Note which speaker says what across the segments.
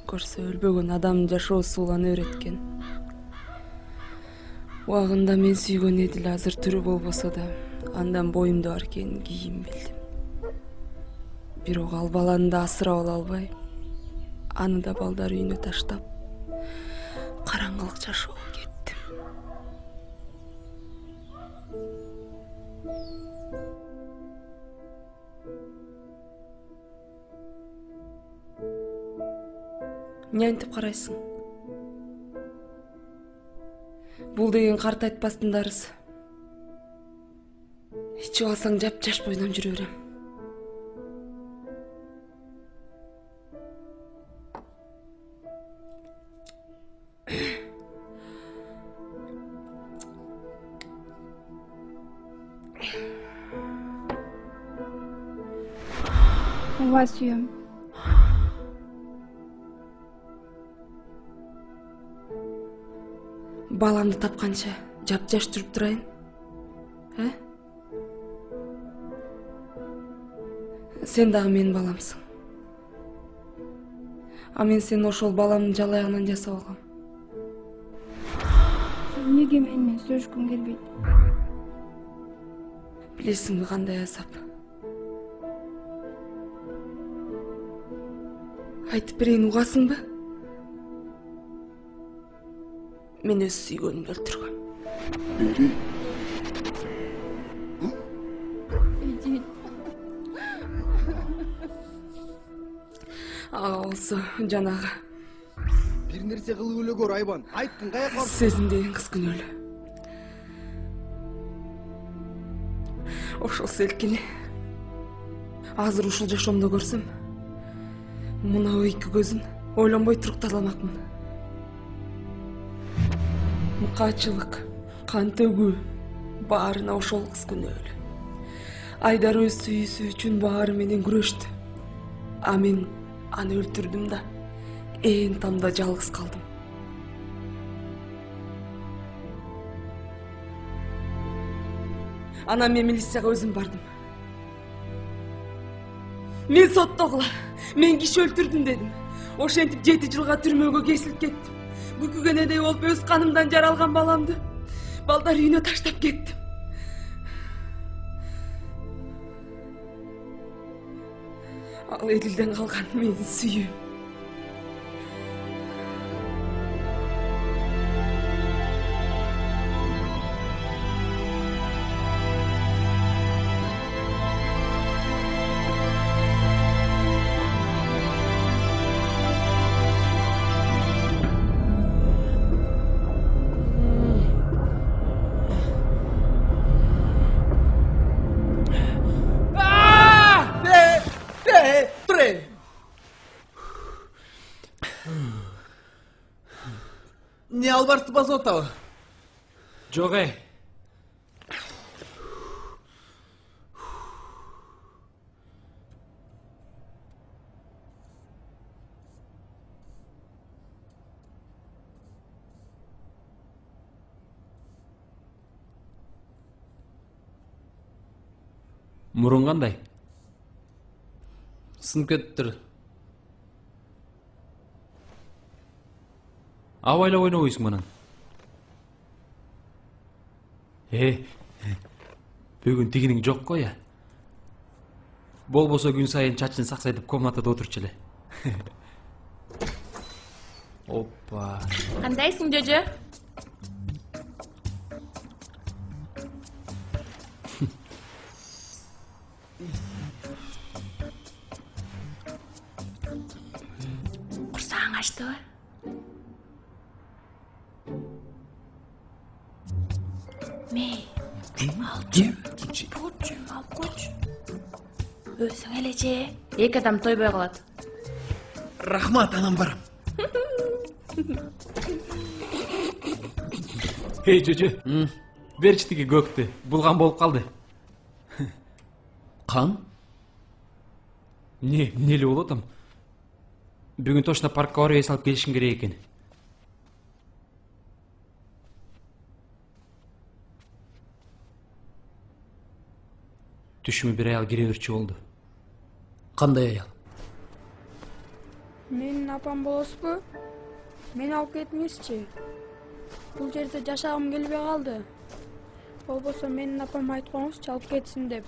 Speaker 1: көрсө өлбөгөн адам жашоосу улана берет экен. Убагында мен сүйгөн Эдил азыр тирүү болбосо да, андан боюмда бар экенин кийин билдим. Бирок ал баланы да асырап ала албай, аны да балдар үйүнө таштап, караңгылык жашоого кеттим. Эмне антип карайсың? Бул деген карт айтпастын дарысы. Ичип алсаң жап-жаш бойдон жүрө берем.
Speaker 2: Ооба сүйөм.
Speaker 1: Баламды тапканча жап-жаш жүрүп турайын. Сен дагы менин баламсың. А мен сени ошол баламдын жалайыгынан жасап алгам.
Speaker 2: Эмнеге менен сүйлөшкүң келбейт?
Speaker 1: Билесиңби кандай азап? Айтып берейин, угасыңбы? Мен өз сүйгөнүмдү өлтүргөм.
Speaker 3: Бери.
Speaker 2: Эдил.
Speaker 1: Ага болсо жанагы.
Speaker 4: Бир нерсе кылып эле көр, Айбан. Айттың, каяка барсың?
Speaker 1: Сезимдеген кыз күнөөлүү. Ошол селкини азыр ушул жашоомдо көрсөм, мына эки көзүн ойлонбой туруктата алмакмын. Мыкаачылык, кан төгүү баарына ошол кыз күнөөлүү. Айдар өз сүйүүсү үчүн баары менен күрөштү. А мен аны өлтүрдүм да ээн тамда жалгыз калдым. Анан мен милицияга өзүм бардым. Мен соттогула, мен киши өлтүрдүм дедим. Ошентип 7 жылга түрмөгө кесилип кеттим. Бүкүгөнөдөй болуп өз канымдан жаралган баламды балдар үйүнө таштап кеттим. Ал Эдилден калган менин сүйүүм.
Speaker 4: Не албарсты басып атабы?
Speaker 5: Жок эй. Мурун кандай?
Speaker 6: Сынып кетиптир.
Speaker 5: Абайлап ойнобойсуң менен. Бүгүн тигиниң жок го я. Болбосо күн сайын чачын саксайтып комнатада отурчу эле. Опа.
Speaker 7: Кандайсың, жожо? Курсагың ачтыбы? Мей, алып койчу. Өзүң эле же, эки адам тойбой калат.
Speaker 4: Рахмат, анан барам.
Speaker 5: Эй, жожо. Берчи тиги көктү. Булган болуп калды.
Speaker 6: Кан?
Speaker 5: Эмне эле болуп атам? Бүгүн точно паркка барып эс алып келишим керек экен. Түшүмө бир аял кире берчү болду.
Speaker 6: Кандай аял?
Speaker 2: Менин апам болосузбу? Мени алып кетиңизчи. Бул жерде жашагым келбей калды. Болбосо менин апама айтып коюңузчу алып кетсин деп.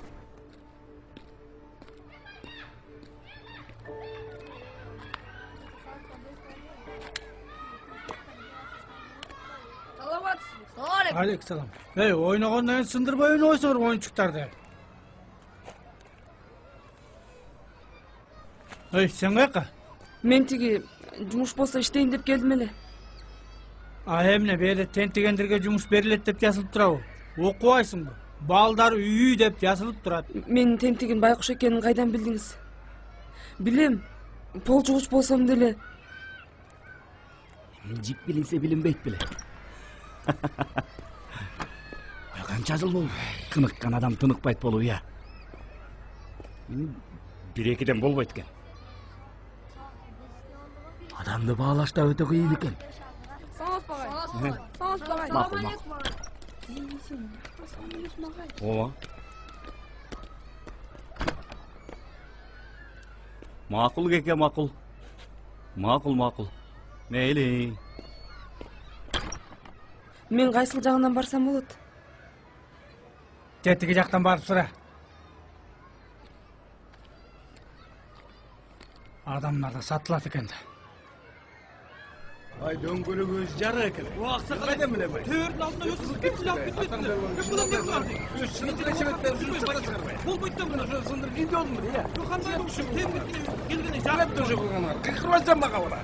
Speaker 3: Алейкум. Эй, ойногондон кийин сындырбай ойнобойсуңар оюнчуктарды. Эй, сен каяка?
Speaker 1: Мен тиги жумуш болсо иштейин деп келдим эле.
Speaker 3: Эмне берде тентигендерге жумуш берилет деп жазылып турабы? Окубайсыңбы? Балдар үйү деп жазылып турат.
Speaker 1: Менин тентигин байкуш экенин кайдан билдиңиз? Билем. Пол жугуч болсом деле.
Speaker 6: Жик билинсе билинбейт беле. Канча жыл болду? Тыныккан адам тыныкпайт болуп, я. Бир-экиден болбойт экен. Адамды баалашта өтө кыйын экен. Макул. Ооба. Макул кеке, макул. Макул. Мейли.
Speaker 1: Мен кайсыл жагынан барсам болот?
Speaker 3: Тетиги жактан барып сура. Адамдар да сатылат экен да.
Speaker 4: Ай дөңгөлөк өзү жара экен.
Speaker 3: Уакса кайда эле бай. Төрдүн алдына өтүп кетти, алып кетти. Бул эмне кылды?
Speaker 4: Шынтыры чебеттер жүрүп барасыңар бай.
Speaker 3: Болбойт да мына.
Speaker 4: Сындыр кийди олдумбу, я.
Speaker 3: Кандай ушул келгени
Speaker 4: Жарап тоже кылгандар. Кыйкырбастан мага бара.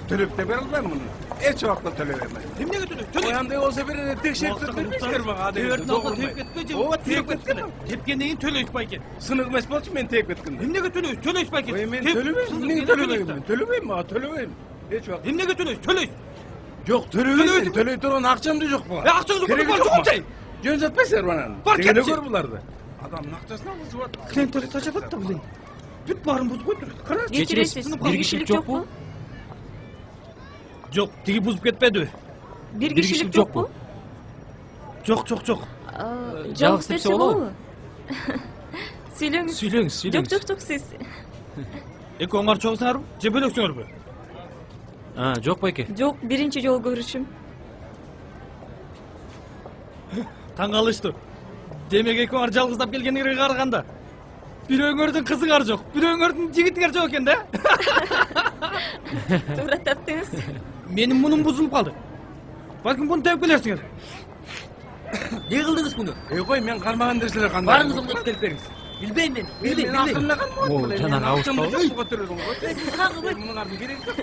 Speaker 4: Төлөп деп бере албайм муну. Эч убакта төлөбөйм.
Speaker 3: Эмнеге төлөйт?
Speaker 4: Кандай болсо бир текшерип бербейсиңер мага.
Speaker 3: Төрдүн алдына тееп кетти.
Speaker 4: Ооба, тееп кетти.
Speaker 3: Тепкенден кийин төлөйт байке.
Speaker 4: Сынык эмес болчу мен тееп кеткенде.
Speaker 3: Эмнеге төлөйт? Төлөйт байке.
Speaker 4: Ой, мен төлөбөйм. Эмнеге төлөбөйм? Мен төлөбөйм, мага төлөбөйм. Эч убакта.
Speaker 3: Эмнеге төлөйт? Төлөйт.
Speaker 4: Жок, төлөбөйм. Төлөй турган акчам да жок буга.
Speaker 3: Акчаңды көрүп жокчай.
Speaker 4: Жөн жатпайсыңар манан.
Speaker 3: Бар
Speaker 4: Дегеле
Speaker 3: кетчи.
Speaker 4: көр буларды. Адамдын акчасын алып жубат.
Speaker 3: Клиенттер тажатат да билем. Бүт баарын бузуп койдур. Карачы.
Speaker 7: Кечиресиз, бир кишилик жокпу?
Speaker 3: Жок, тиги бузуп кетпеди.
Speaker 7: Бир кишилик жокпу?
Speaker 3: Жок.
Speaker 7: Жалгыз берсе болобу? Сүйлөңүз.
Speaker 5: Сүйлөңүз.
Speaker 7: Жок, сиз.
Speaker 3: Экөөңөр чогусуңарбы? Же бөлөксүңөрбү?
Speaker 5: Жок байке.
Speaker 7: Жок, биринчи жолу көрүшүм.
Speaker 3: Таң калыштуу. Демек экөөңөр жалгыздап келгениңерге караганда бирөөңөрдүн кызыңар жок, бирөөңөрдүн жигитиңер жок экен да?
Speaker 7: Туура таптыңыз.
Speaker 3: Менин мунум бузулуп калды. Балким буну тееп келерсиңер.
Speaker 6: Не кылдыңыз муну?
Speaker 4: Кой, мен кармаган нерселер кандай?
Speaker 6: Барыңыз оңдоп келип бериңиз. Билбейм мен.
Speaker 4: Мен акырына канмадым.
Speaker 5: Жанагы абышпабы?
Speaker 4: Суга төрөлгөн го. Мунуңардын кереги жок.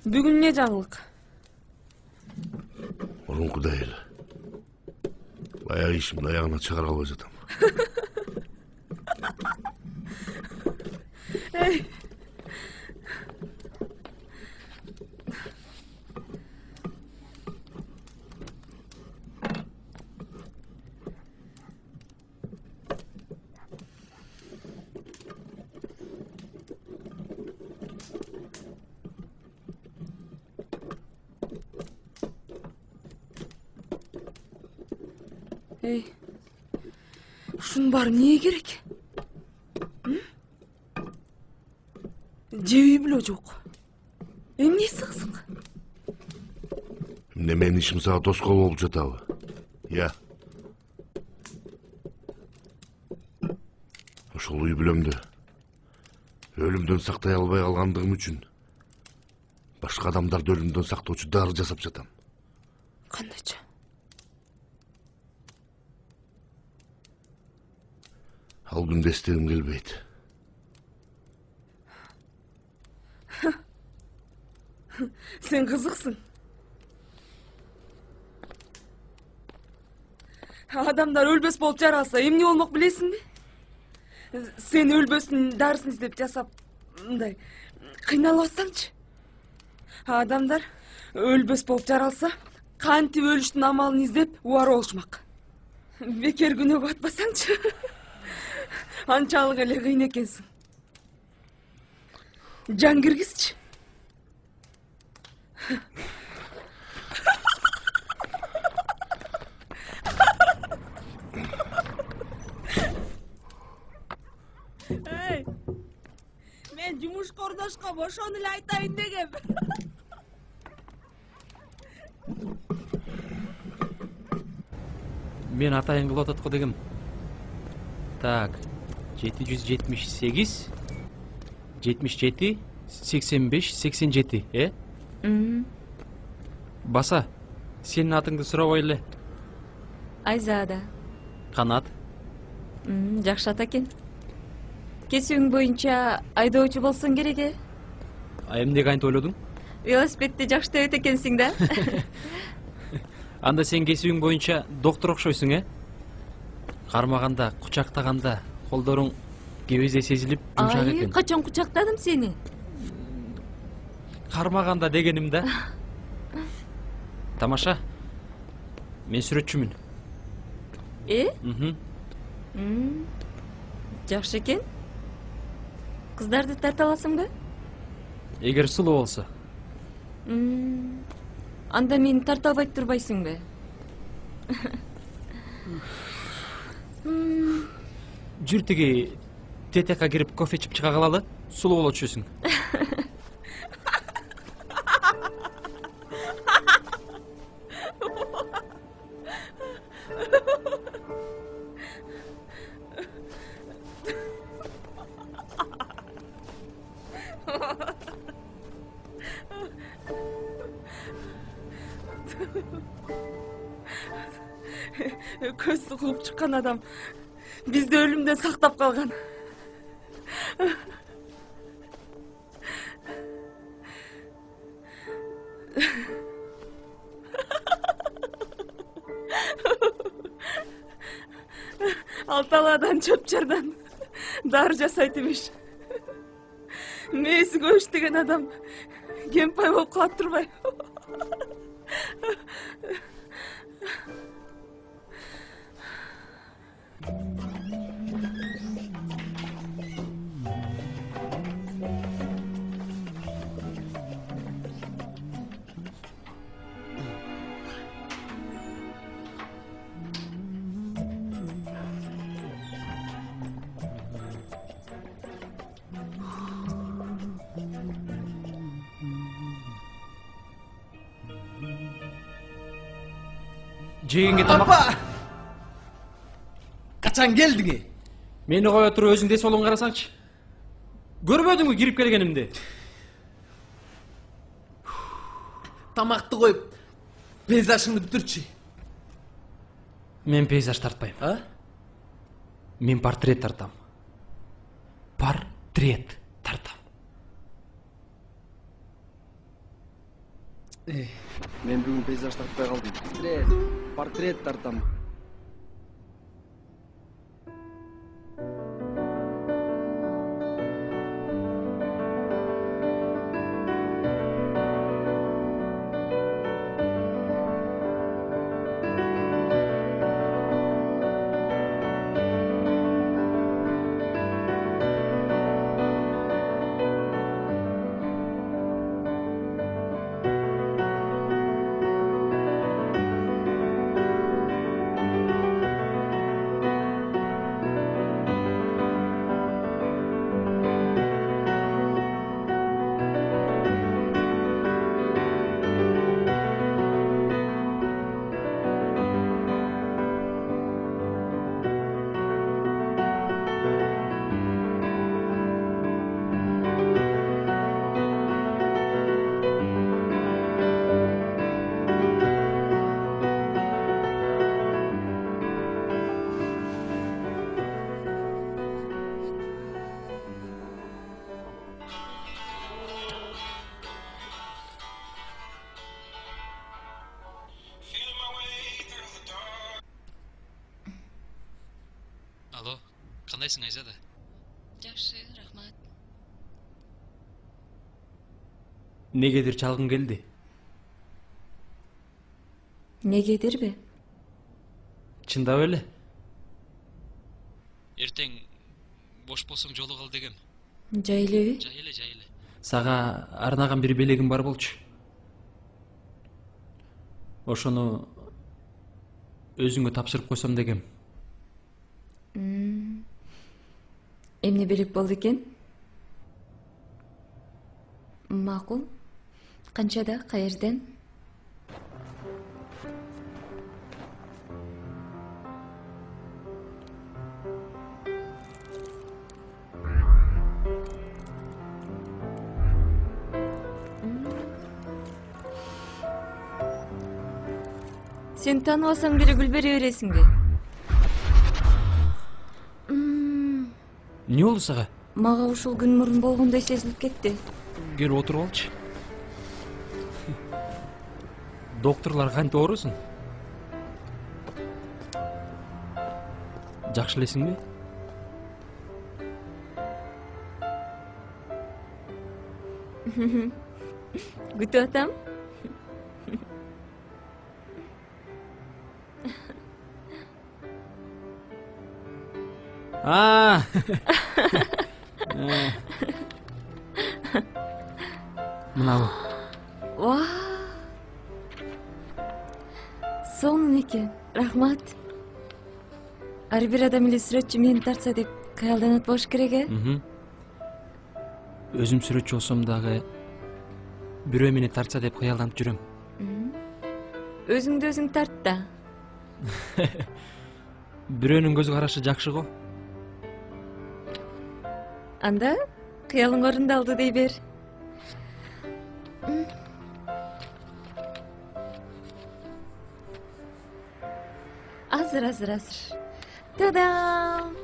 Speaker 1: Бүгүн эмне жаңылык?
Speaker 8: Мурункудай эле. Баягы ишимди аягына чыгара албай жатам.
Speaker 1: Ушунун баары эмне керек? Жеби биле жок. Эмнеси кызык?
Speaker 8: Эмне менин ишим сага тоскоол болуп жатабы? Я. Ошол үй бүлөмдү өлүмдөн сактай албай калгандыгым үчүн башка адамдарды өлүмдөн сактоочу дары жасап жатам.
Speaker 1: Кандайча?
Speaker 8: Ал күндү эстегим келбейт.
Speaker 1: Сен кызыксың. Адамдар өлбөс болуп жаралса эмне болмок билесиңби? Сен өлбөсүн дарысын издеп жасап, мындай кыйналып атсаңчы. Адамдар өлбөс болуп жаралса, кантип өлүштүн амалын издеп убар болушмак. Бекер күнөөгө батпасаңчы. Анчалык эле кыйын экенсиң. Жан киргизчи. Мен жумушка орношком, ошону эле айтайын дегем.
Speaker 5: Мен атайын кылып атат го дегем. Так, 778, 77, 85, 87, Баса, сенин атыңды сурабай эле.
Speaker 7: Айзада.
Speaker 5: Канат.
Speaker 7: Жакшы ат экен. Кесүүң боюнча айдоочу болсоң керек э?
Speaker 5: Эмнеге кантип ойлодуң?
Speaker 7: Велосипедди жакшы тебет экенсиң да.
Speaker 5: Анда сен кесүүң боюнча доктор окшойсуң, Кармаганда, кучактаганда колдоруң кебезе сезилип жумшак экен.
Speaker 7: Качан кучактадым сени?
Speaker 5: Кармаганда дегеним да. Тамаша. Мен сүрөтчүмүн.
Speaker 7: Жакшы экен. Кыздарды тарта аласыңбы?
Speaker 5: Эгер сулуу болсо.
Speaker 7: Анда мени тарта албай турбайсыңбы?
Speaker 5: Жүр тиги ТТК кирип кофе ичип чыга калалы. Сулуу боло түшөсүң.
Speaker 1: Көз кылып чыккан адам бизди өлүмдөн сактап калган. Алталадан чөпчөрдөн дары жасайт имиш. Мээси көбүш деген адам кемпай болуп калат турбайбы?
Speaker 5: Жегенге тамак.
Speaker 3: Апа! Качан келдиң?
Speaker 5: Мени кое туруп өзүң дес болуң карасаңчы. Көрбөдүңбү кирип келгенимди?
Speaker 3: Тамакты коюп, пейзажыңды бүтүрчү.
Speaker 5: Мен пейзаж тартпайм. Мен портрет тартам. Портрет тартам.
Speaker 6: Мен бүгүн пейзаж тартпай калдым. Портрет тартам.
Speaker 5: кандайсың Айзада?
Speaker 7: Жакшы, рахмат.
Speaker 5: Негедир чалгың келди?
Speaker 7: Негедирби?
Speaker 5: Чындап эле? Эртең бош болсоң жолугал дегем.
Speaker 7: Жайлеби?
Speaker 5: Жай эле. Сага арнаган бир белегим бар болчу. Ошону өзүңө тапшырып койсом дегем.
Speaker 7: Эмне белек болду экен? Макул. Канчада, каерден? Сен тааныбасаң деле гүл бере бересиңби?
Speaker 5: Эмне болду сага?
Speaker 7: Мага ушул күн мурун болгондой сезилип кетти.
Speaker 5: Келип отуруп алчы. Докторлар кантип оорусуң? Жакшы элесиңби?
Speaker 7: Күтүп атам.
Speaker 5: Мынабы.
Speaker 7: Ва! Сонун экен. Рахмат. Ар бир адам эле сүрөтчү мени тартса деп кыялданат болуш керек, э?
Speaker 5: Өзүм сүрөтчү болсом дагы бирөө мени тартса деп кыялданып жүрөм.
Speaker 7: Өзүңдү өзүң тарт да.
Speaker 5: Бирөөнүн көз карашы жакшы го.
Speaker 7: Анда кыялың орундалды дей бер. Азыр. Та-дам!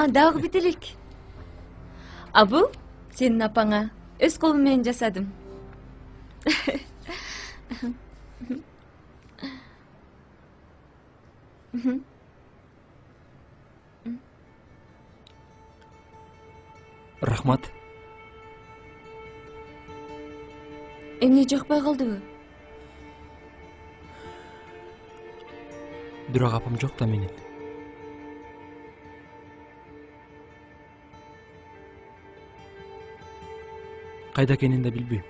Speaker 7: Дагы бит элек. Бул сенин апаңа өз колум менен жасадым.
Speaker 5: Рахмат.
Speaker 7: Эмне жакпай калдыбы?
Speaker 5: Бирок апам жок да менин. Кайда экенин да билбейм.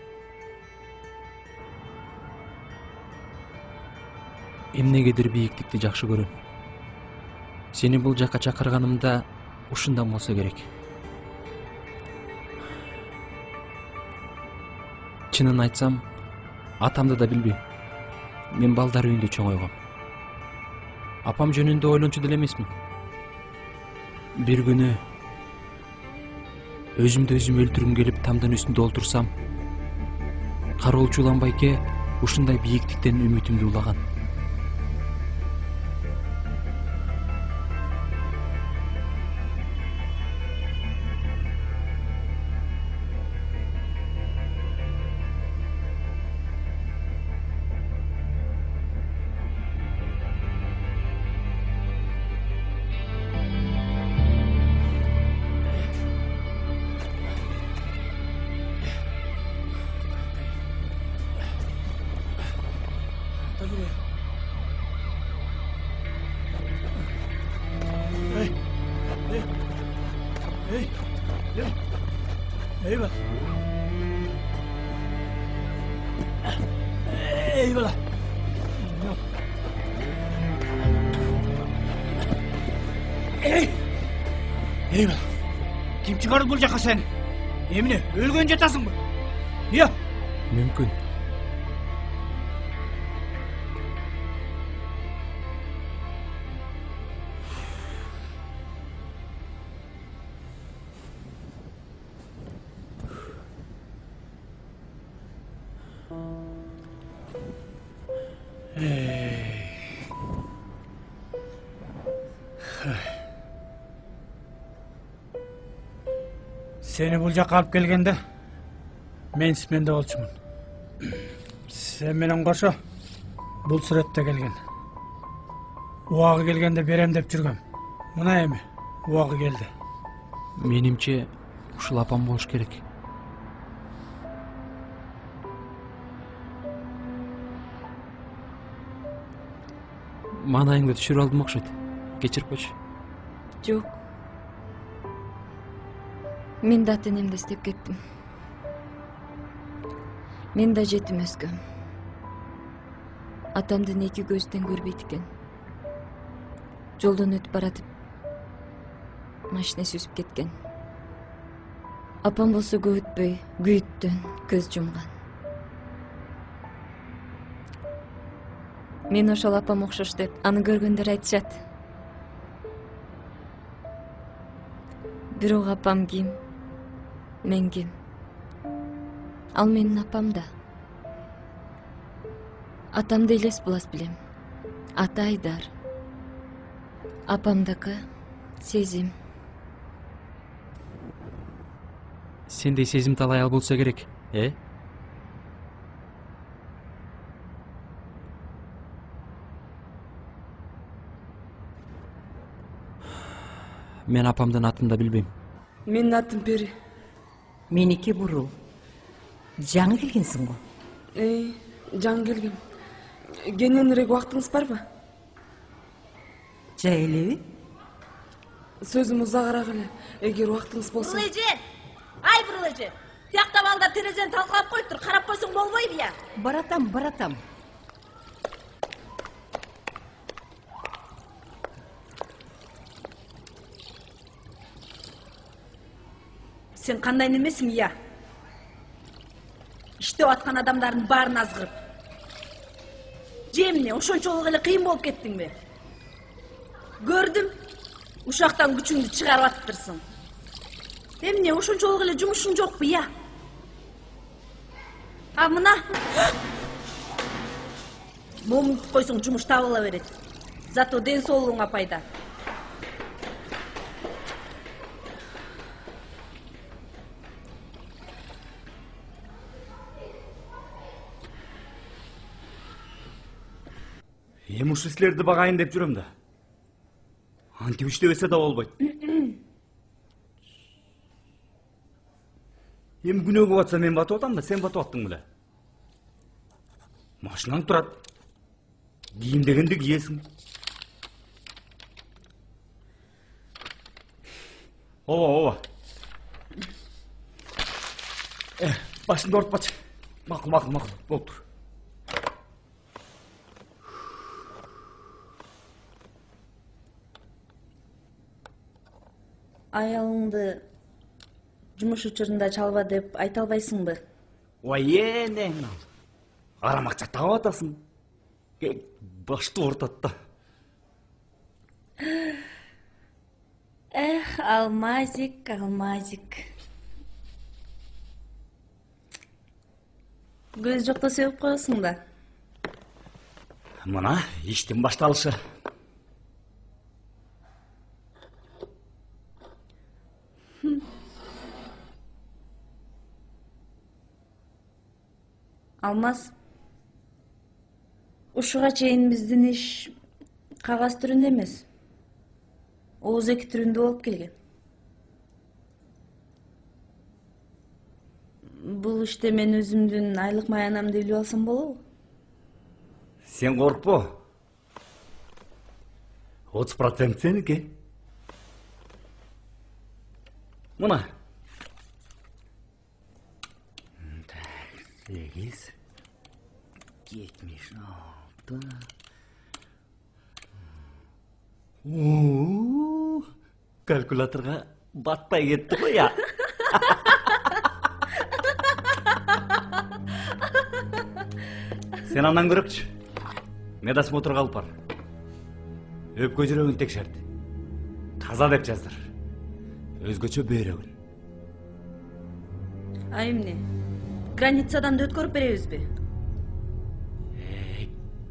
Speaker 5: Эмнегедир бийиктикти жакшы көрөм. Сени бул жакка чакырганымда ушундан болсо керек. Чынын айтсам, атамды да билбейм. Мен балдар үйүндө чоңойгом. Апам жөнүндө ойлончу деле эмесмин. Бир күнү өзүмдү өзүм өлтүргүм келип тамдын үстүндө олтурсам, кароолчу улан байке ушундай бийиктиктен үмүтүмдү улаган.
Speaker 3: Eyvallah. Eyvallah. Eyvallah. Kim çıkardı bu jaka sen? Emine, ölgön jatasың mı? Ya.
Speaker 5: Мүмкүн.
Speaker 3: Seni bul jaka alып келгенде мен сменде болчумун. Sen менен кошо бул сүрөттө келген. Убагы келгенде берем деп жүргөм. Мына эми убагы келди.
Speaker 5: Менимче ушул апам болуш керек. Маңайыңды түшүрүп алдым окшойт. Кечирип койчу.
Speaker 7: Жок. Мен да ата-энемди издеп кеттим. Мен да жетим өскөм. Атамдын эки көздөн көрбөйт экен. Жолдон өтүп баратып машинеси үсүп кеткен. Апам болсо көп өтпөй күйүттөн көз жумган. Мен ошол апам окшош деп аны көргөндөр айтышат. Бирок апам ким? Мен ким? Ал менин апам да. Атамды элес булас билем. Ата Айдар. Апамдыкы сезим.
Speaker 5: Сендей сезимтал аял болсо керек, Мен апамдын атын да билбейм.
Speaker 1: Менин атым Пери.
Speaker 9: Меники Бурул. Жаңы келгенсиң го?
Speaker 1: Жаңы келгем. Кененирээк убактыңыз барбы?
Speaker 9: Жай элеби?
Speaker 1: Сөзүм узагыраак эле. Эгер убактыңыз болсо.
Speaker 10: Бурулэжен! Ай Бурулэжен! Тияктап ал да терезени талкалап коюп тур. Карап койсоң болбойбу я?
Speaker 9: Баратам.
Speaker 10: Сен кандай немесиң я? Иштеп аткан адамдардын баарын азгырып. Же эмне, ошончолук эле кыйын болуп кеттиңби? Көрдүм. Ушактан күчүңдү чыгарып атыптырсың. Эмне, ошончолук эле жумушуң жокпу я? А мына момунтуп койсоң жумуш табыла берет. Зато ден соолугуңа пайда.
Speaker 4: Эми ушу силерди багайын деп жүрөм да. Антип иштебесе да болбойт. Эми күнөөгө батса мен батып атам да, сен батып аттың беле. Машинаң турат. Кийим дегенди кийесиң. Ооба. Башыңды ортпачы. Макул, болуп тур.
Speaker 10: Аялыңды жумуш учурунда чалба деп айта албайсыңбы?
Speaker 4: Ой, эне. Арамакча тагып атасың. Башты ортат да.
Speaker 10: Алмазик. Көз жокто себеп коесуң да.
Speaker 4: Мына иштин башталышы.
Speaker 10: Алмаз, ушуга чейин биздин иш кагаз түрүндө эмес, ооз эки түрүндө болуп келген. Бул иште мен өзүмдүн айлык маянамды билип алсам болобу?
Speaker 4: Сен коркпо. 30% сеники. Мына. 8, 76. Калькуляторга батпай кетти го я. Сен андан көрөкчү. Медосмотрга алып бар. Өпкө жүрөгүн текшерт. Таза деп жаздыр. Өзгөчө бөйрөгүн.
Speaker 10: Ай эмне? Границадан да өткөрүп беребизби?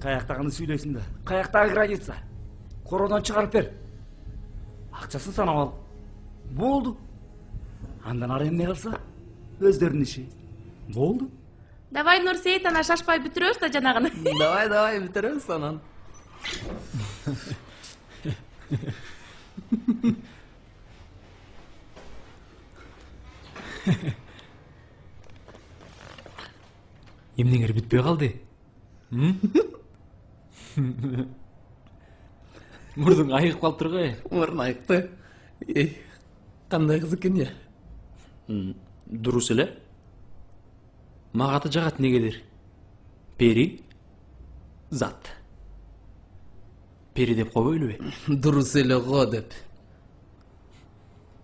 Speaker 4: Каяктагыны сүйлөйсүң да. Каяктагы граница? Короодон чыгарып бер. Акчасын санап ал. Болду. Андан ары эмне кылса, өздөрүнүн иши. Болду.
Speaker 1: Давай, Нурсейит, ана шашпай бүтүрөбүз да жанагыны.
Speaker 3: Давай, бүтүрөбүз анан.
Speaker 5: Эмнеңер бүтпөй калды? Мурдуң айыгып калып тургай.
Speaker 3: Мурун айыкты. Кандай кыз экен я?
Speaker 5: Дурус эле. Мага да жагат негедир. Пери, зат. Пери деп койбойлубу?
Speaker 3: Дурус эле го деп.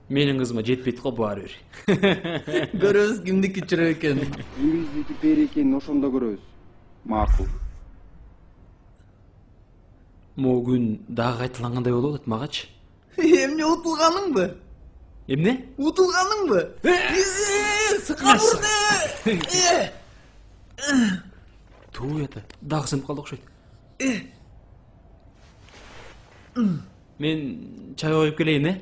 Speaker 5: Менин кызыма жетпейт го баары бир.
Speaker 3: Көрөбүз кимдики чырак экен.
Speaker 6: Биздики Пери экенин ошондо көрөбүз. Макул.
Speaker 5: Могу күн дагы кайталангандай болуп атат магачы.
Speaker 3: Эмне утулганыңбы?
Speaker 5: Эмне?
Speaker 3: Утулганыңбы? Сыкабырды.
Speaker 5: Туу ята, дагы сынып калды окшойт. Мен чай коюп келейин, э?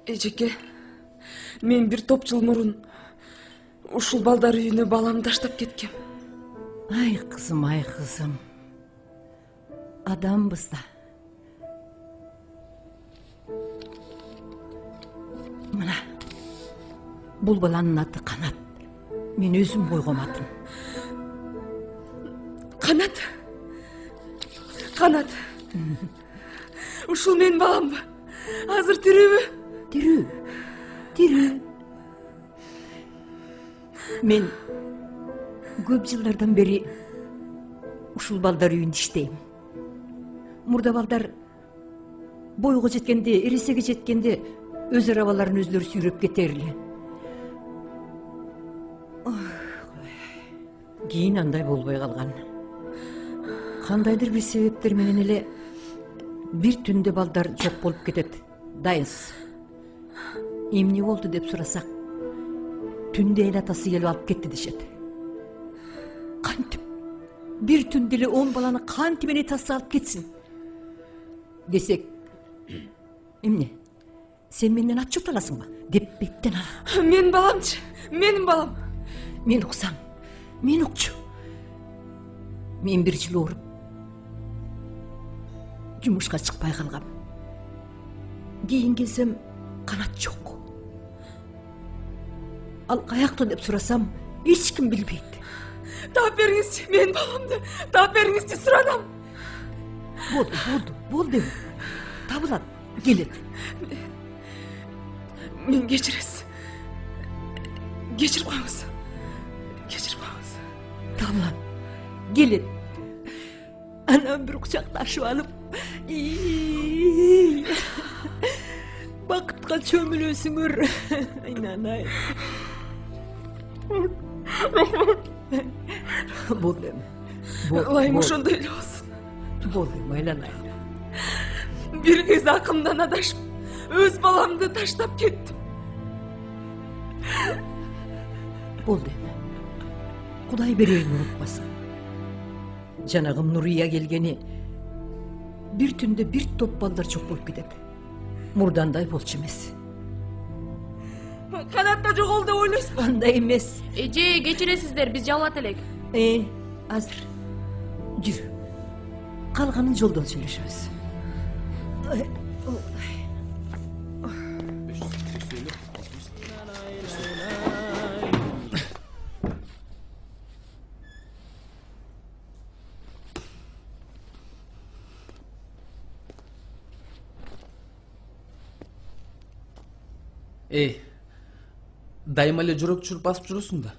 Speaker 1: Эжеке, мен бир топ жыл мурун ушул балдар үйүнө баламды таштап кеткем.
Speaker 9: Ай кызым. Адамбыз да. Мына, бул баланын аты Канат. Мен өзүм койгом атын.
Speaker 1: Канат. Ушул менин баламбы? Азыр тирүүбү?
Speaker 9: Тирүү. Мен көп жылдардан бери ушул балдар үйүндө иштейм. Мурда балдар бойго жеткенде, эресеге жеткенде өз арабаларын өзлөрү сүйрөп кетерли. Кийин андай болбой калган. Кандайдыр бир себептер менен эле бир түндө балдар жок болуп кетет. Дайынсыз. Эмне болду деп сурасак, түндө эл атасы келип алып кетти дешет. Кантип бир түндө эле 10 баланы кантип менен атасы алып кетсин? Десек, эмне? Сен менден отчет аласыңбы? Деп беттен ал.
Speaker 1: Менин баламчы? Менин балам.
Speaker 9: Мен уксам, мен укчу. Мен бир жыл ооруп, жумушка чыкпай калгам. Кийин келсем, Канат жок. Ал каякта деп сурасам, эч ким билбейт.
Speaker 1: Таап бериңизчи, менин баламды. Таап бериңизчи, суранам.
Speaker 9: Болду. Табылат, келет.
Speaker 1: Мен кечиресиз. Кечирип коюңуз.
Speaker 9: Табылат, келет. Анан бир кучакташып алып, бакытка чөмүлөсүңөр. Айнанай. Болду эми.
Speaker 1: Ылайым ошондой эле болсун.
Speaker 9: Болду эми, айланай.
Speaker 1: Бир кез акымдан адашып, өз баламды таштап кеттим.
Speaker 9: Болду эми. Кудай берейин унутпасын. Жанагым Нурия келгени бир түндө бир топ балдар жок болуп кетет. Мурдандай болчу эмес.
Speaker 1: Канат да жоголду деп ойлойсузбу?
Speaker 9: Андай эмес.
Speaker 1: Эже, кечиресиздер, биз жалбат элек.
Speaker 9: Азыр. Жүрү. Калганын жолдон сүйлөшөбүз.
Speaker 11: дайыма эле жүрөк чүрүп басып жүрөсүң да.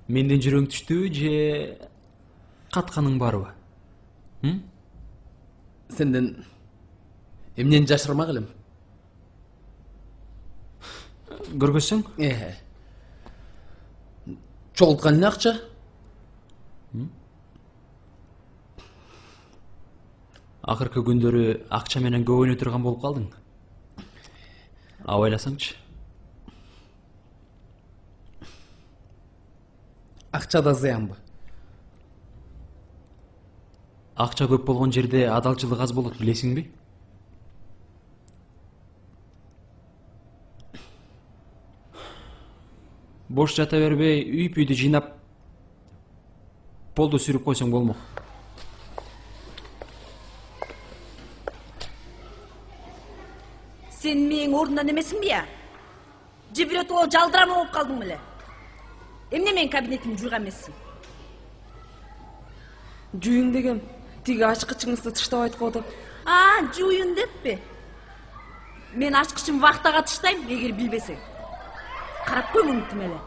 Speaker 5: Менден жүрөң түштүбү же катканың барбы?
Speaker 11: Сенден эмнени жашырмак элем?
Speaker 5: Көргөзсөң?
Speaker 11: Чогулткан эле акча?
Speaker 5: Акыркы күндөрү акча менен көп ойной турган болуп калдың. Абайласаңчы.
Speaker 11: Акча да зыянбы?
Speaker 5: Акча көп болгон жерде адалчылык аз болот, билесиңби? Бош жата бербей, үйп-үйдү жыйнап полду сүрүп койсоң болмок.
Speaker 10: Сен менин ордумдан эмесиңби я? Же биротоло жалдырама болуп калдың беле? Эмне менин кабинетимди жууган эмессиң?
Speaker 1: Жуюң дегем, тиги ачкычыңызды тыштабай коду.
Speaker 10: Жуюн деппи? Мен ачкычым вахтага тыштайм, эгер билбесең. Карап кой мунтим эле.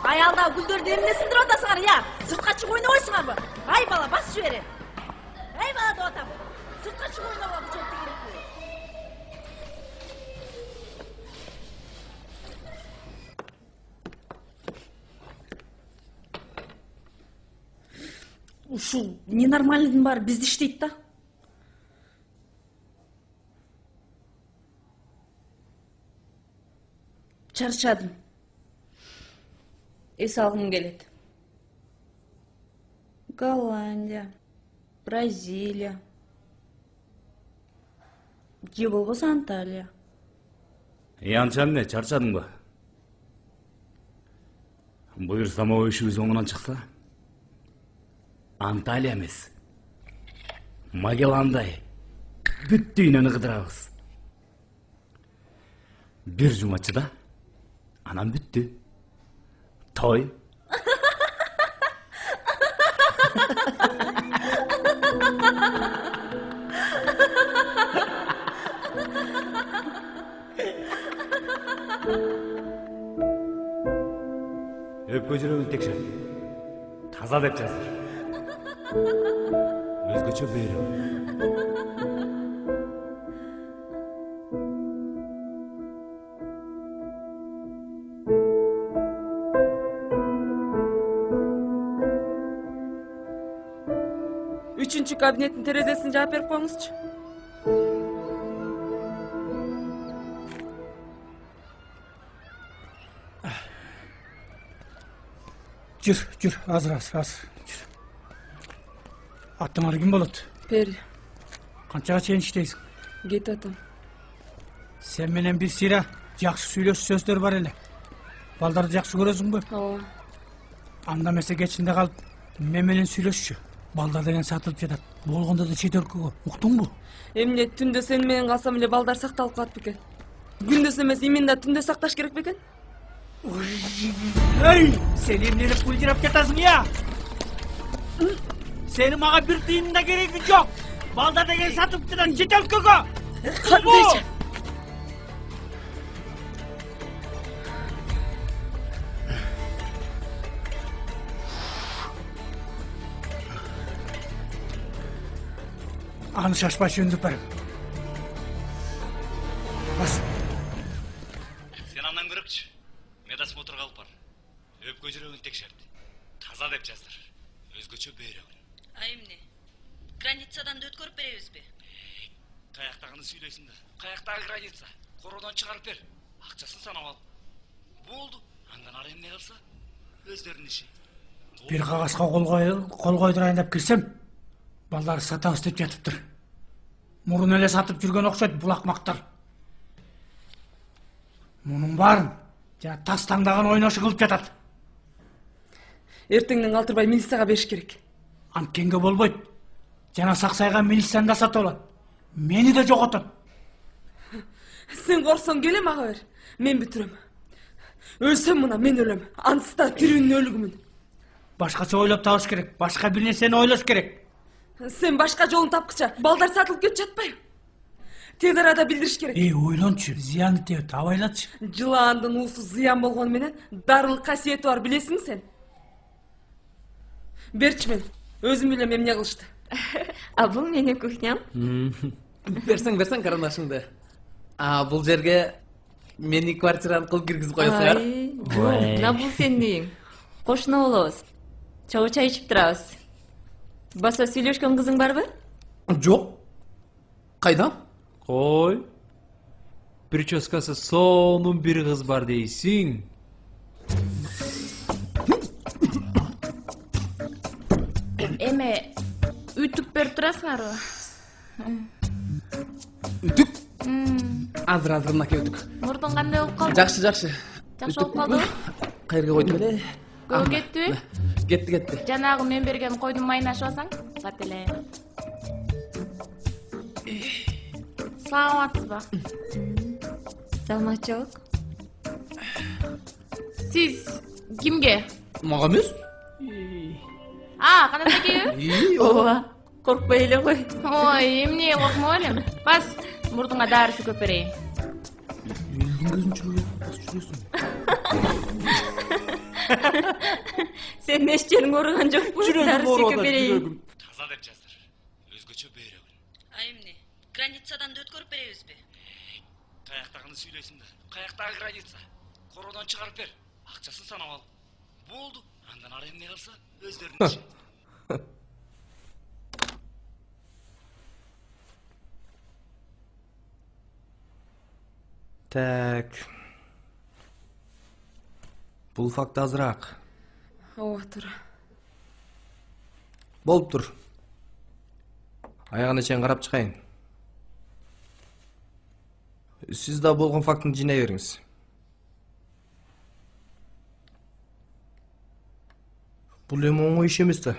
Speaker 10: Аялда гүлдөрдү эмне сындырып атасыңар, я? Сыртка чыгып ойнобойсуңарбы? Ай бала, бас жибере. Ай бала деп атам. Сыртка чыгып ойнобо, бучок керекпи? Ушул ненормальныйдын баары бизди иштейт да. Чарчадым. Эс алгым келет. Голландия, Бразилия, же болбосо Анталия.
Speaker 4: Анча эмне, чарчадыңбы? Буюрса могу ишибиз оңунан чыкса, Анталия эмес, Магелландай бүт дүйнөнү кыдырабыз. Бир жумачыда, анан бүттү. Той. Өпкө жүрөгүн текшер. Таза деп жаздыр. Өзгөчө бейрем.
Speaker 1: Үчүнчү кабинеттин терезесин жаап берип коюңузчу.
Speaker 12: Жүр, азыр. Жүр. Аттыңар ким болот?
Speaker 1: Пери.
Speaker 12: Канчага чейин иштейсиң?
Speaker 1: Кет атам.
Speaker 12: Сен менен бир сыйра жакшы сүйлөшүү сөздөр бар эле. Балдарды жакшы көрөсүңбү?
Speaker 1: Ооба.
Speaker 12: Анда эмесе кечинде калып, мен менен сүйлөшчү. Балдар деген сатылып жатат. Болгондо да чет өлкөгө. Уктуңбу?
Speaker 1: Эмне түндө сен менен калсам эле балдар сакталып калат бекен? Күндүз эмес, именно түндө сакташ керек бекен?
Speaker 12: Эй, сен эмнени пулжырап жатасың, я? Сени мага бир тыйын да кереги жок. Балдар деген сатылып жатат чет өлкөгө.
Speaker 1: Кандайча?
Speaker 12: Аны шашпай жөндөп барам. Бас.
Speaker 4: Сен андан көрөкчү. Медосмотрга алып бар. Өпкө жүрөгүн текшерди. Таза деп жаздыр. Өзгөчө бейрөгүн.
Speaker 10: Эмне? Границадан да өткөрүп беребизби?
Speaker 4: Каяктагыны сүйлөйсүң да. Каяктагы граница? Кородон чыгарып бер. Акчасын санап ал. Болду. Андан ары эмне кылса? Өздөрүнүн иши.
Speaker 12: Бир кагазга кол койдурайын деп кирсем, балдар сатабыз деп жатыптыр. Мурун эле сатып жүргөн окшойт бул акмактар. Мунун баарын жана тас таңдаган ойношу кылып жатат.
Speaker 1: Эртеңден калтырбай милицияга бериш керек.
Speaker 12: Анткенге болбойт. Жана саксайган милицияны да сатып алат. Мени да жоготот.
Speaker 1: Сен корксоң келе мага бер. Мен бүтүрөм. Өлсөм мына мен өлөм. Ансыз да тирүүнүн өлүгүмүн.
Speaker 12: Башкача ойлоп табыш керек. Башка бир нерсени ойлош керек.
Speaker 1: Сен башка жолун тапкыча балдар сатылып кетип жатпайбы? тез арада билдириш керек.
Speaker 12: Ойлончу, зыяны тебет, абайлатчы.
Speaker 1: Жылаандын уусу зыян болгону менен дарылык касиети бар, билесиңби сен? Берчи мен, өзүм билем эмне кылышты.
Speaker 7: А бул менин кухням.
Speaker 11: Берсең карандашыңды. Бул жерге менин квартираны кылып киргизип коесуңар.
Speaker 7: Мына бул сенин үйүң. Кошуна болобуз. Чогуу чай ичип турабыз. Баса сүйлөшкөн кызың барбы?
Speaker 11: Жок. Кайдан?
Speaker 5: Кой. Прическасы сонун бир кыз бар дейсиң.
Speaker 10: Эме үтүп берип турасыңарбы?
Speaker 11: Үтүк? Азыр мынакей үтүк.
Speaker 10: Мурдуң кандай болуп калды?
Speaker 11: Жакшы.
Speaker 10: Жакшы болуп калдыбы?
Speaker 11: Кайерге койдум эле?
Speaker 10: Көп кеттиби?
Speaker 11: Кетти.
Speaker 10: Жанагы мен берген койдун майын ашып алсаң, сат эле. Саламатсызбы?
Speaker 7: Саламатчылык.
Speaker 10: Сиз кимге?
Speaker 11: Мага эмес?
Speaker 10: Кандай такейби?
Speaker 7: Ооба, коркпой эле кой.
Speaker 10: Ой, эмне коркмок элем. Бас, мурдуңа дарысы көп берейин.
Speaker 11: Элдин көзүн чүрүп басып жүрөсүң.
Speaker 7: Сен эчтериң ооруган жокпу? Дарысы көп берейин.
Speaker 4: Таза деп жаздыр. Өзгөчө бөйрөгүн.
Speaker 10: Эмне? Границадан да өткөрүп беребизби?
Speaker 4: Каяктагыны сүйлөйсүң да. Каяктагы граница? Кородон чыгарып бер. Акчасын санап ал. Болду. Андан ары эмне калса өздөрүнүн иши.
Speaker 5: Так. Бул факт азыраак.
Speaker 1: Ооба, туура.
Speaker 5: Болуптур. Аягына чейин карап чыгайын. Сиз да болгон фактын жыйнай бериңиз. Бул эми оңой иш эмес да.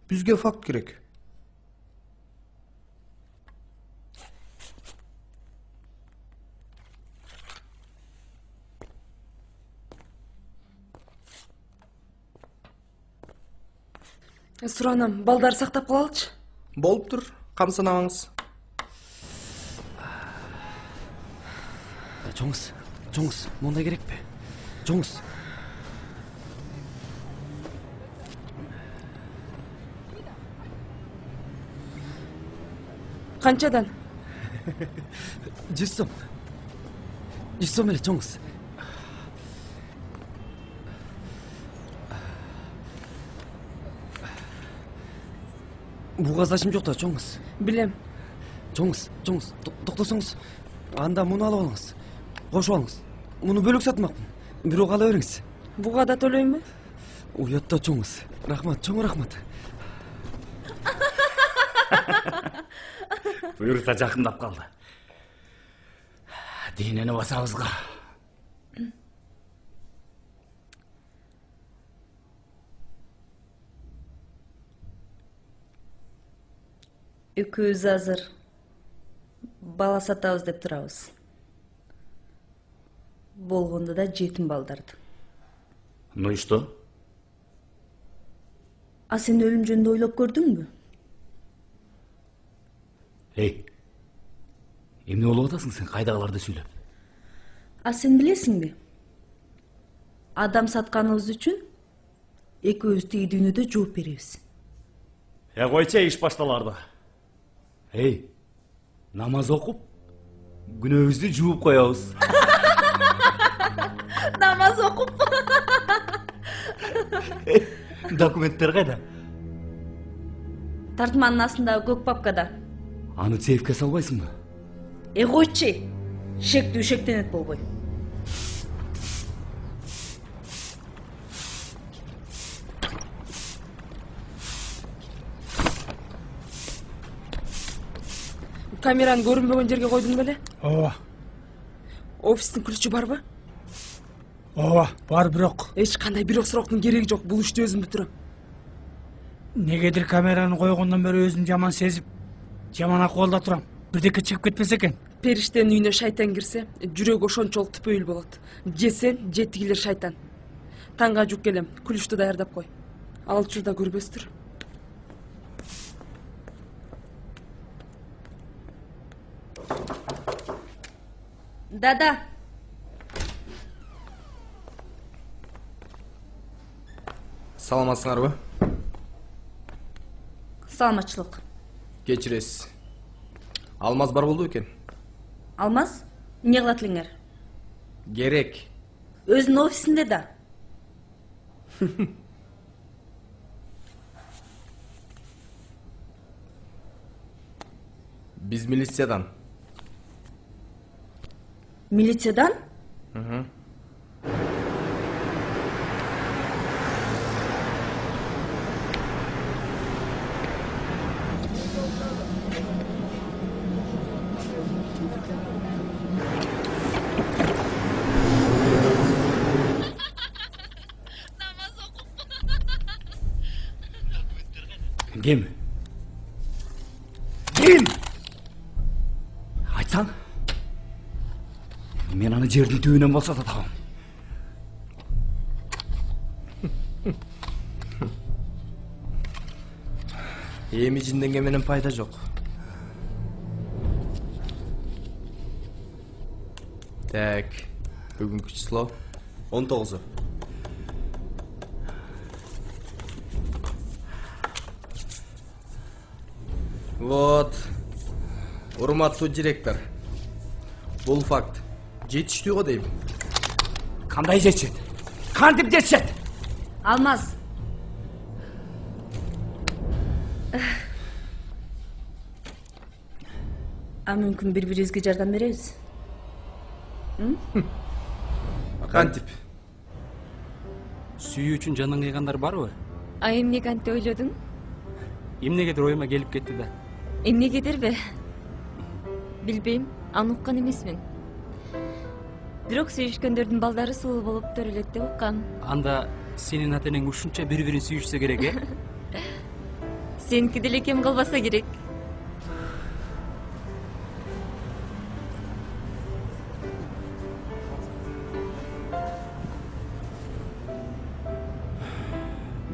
Speaker 5: Бизге факт керек.
Speaker 1: Суранам, балдар сактап калалычы.
Speaker 5: Болуптур, камсынабаңыз. Жоңуз, мондай керекпи? Жоңуз.
Speaker 1: Канчадан?
Speaker 5: 100 сом. 100 сом эле, жоңуз. Бугазашым жок да, жоңуз.
Speaker 1: Билем.
Speaker 5: Жоңуз, токтосоңуз. Анда муну алып алыңыз. Кошуп алыңыз. Муну бөлөк сатмакмын. Бирок ала бериңиз.
Speaker 1: Буга да төлөймүнбү?
Speaker 5: Уятта, жоңуз. Рахмат, чоң рахмат.
Speaker 4: Буюрса жакындап калды. Денени басабызга.
Speaker 10: Экөөбүз азыр бала сатабыз деп турабыз. Болгондо да жетим балдарды.
Speaker 4: Ну и что?
Speaker 10: А сен өлүм жөнүндө ойлоп көрдүңбү?
Speaker 4: Эмне болуп атасың сен кайдагыларды сүйлөп?
Speaker 10: А сен билесиңби? Адам сатканыбыз үчүн экөөбүз тиги дүйнөдө жооп беребиз.
Speaker 4: Койчу, иш башталарды. Намаз окуп, күнөөбүздү жууп коебуз.
Speaker 10: Намаз окуп.
Speaker 4: Документтер кайда?
Speaker 10: Тартманын астындагы көк папкада.
Speaker 4: Аны сейфке салбайсыңбы?
Speaker 10: Койчу. Шектүү шектенет болбой.
Speaker 1: Камераны көрүнбөгөн жерге койдуң беле?
Speaker 12: Ооба.
Speaker 1: Офистин ключу барбы?
Speaker 12: Ооба, бар, бирок.
Speaker 1: Эч кандай бирок суроктун кереги жок. Бул ишти өзүм бүтүрөм.
Speaker 12: Негедир камераны койгондон бери өзүм жаман сезип, жаман акыбалда турам. Бирдеке чыгып кетпесе экен.
Speaker 1: Периштенин үйүнө шайтан кирсе, жүрөгү ошончолук түпөйүл болот. Же сен, же тигилер шайтан. Таңга жук келем, ключту даярдап кой. Ал учурда көрбөстүр.
Speaker 10: Да.
Speaker 11: Саламатсыңарбы?
Speaker 10: Саламатчылык.
Speaker 11: Кечиресиз. Алмаз бар болду экен.
Speaker 10: Алмаз? Эмне кылат элеңер?
Speaker 11: Керек.
Speaker 10: Өзүнүн офисинде да.
Speaker 11: Биз милициядан.
Speaker 10: Милициядан?
Speaker 3: Ким? Ким? Айтсаң? Мен аны жердің түбінен болса да табам.
Speaker 11: Эми жинденге менен пайда жок. Так, бүгүнкү число 19. Вот, урматтуу директор. Бул факт жетиштүү го дейм.
Speaker 3: Кандай жетишет? Кантип жетишет?
Speaker 10: Алмаз. Мүмкүн бири-бирибизге жардам беребиз.
Speaker 11: Кантип?
Speaker 5: Сүйүү үчүн жанын кыйгандар барбы?
Speaker 7: Эмне кантип ойлодуң?
Speaker 5: Эмнегедир оюма келип кетти да.
Speaker 7: Эмнегедирби? Билбейм, аны уккан эмесмин. Бирок сүйүшкөндөрдүн балдары сулуу болуп төрөлөт деп уккам.
Speaker 5: Анда сенин ата-энең ушунча бири-бирин сүйүшсө керек, э?
Speaker 7: Сеники деле кем калбаса керек.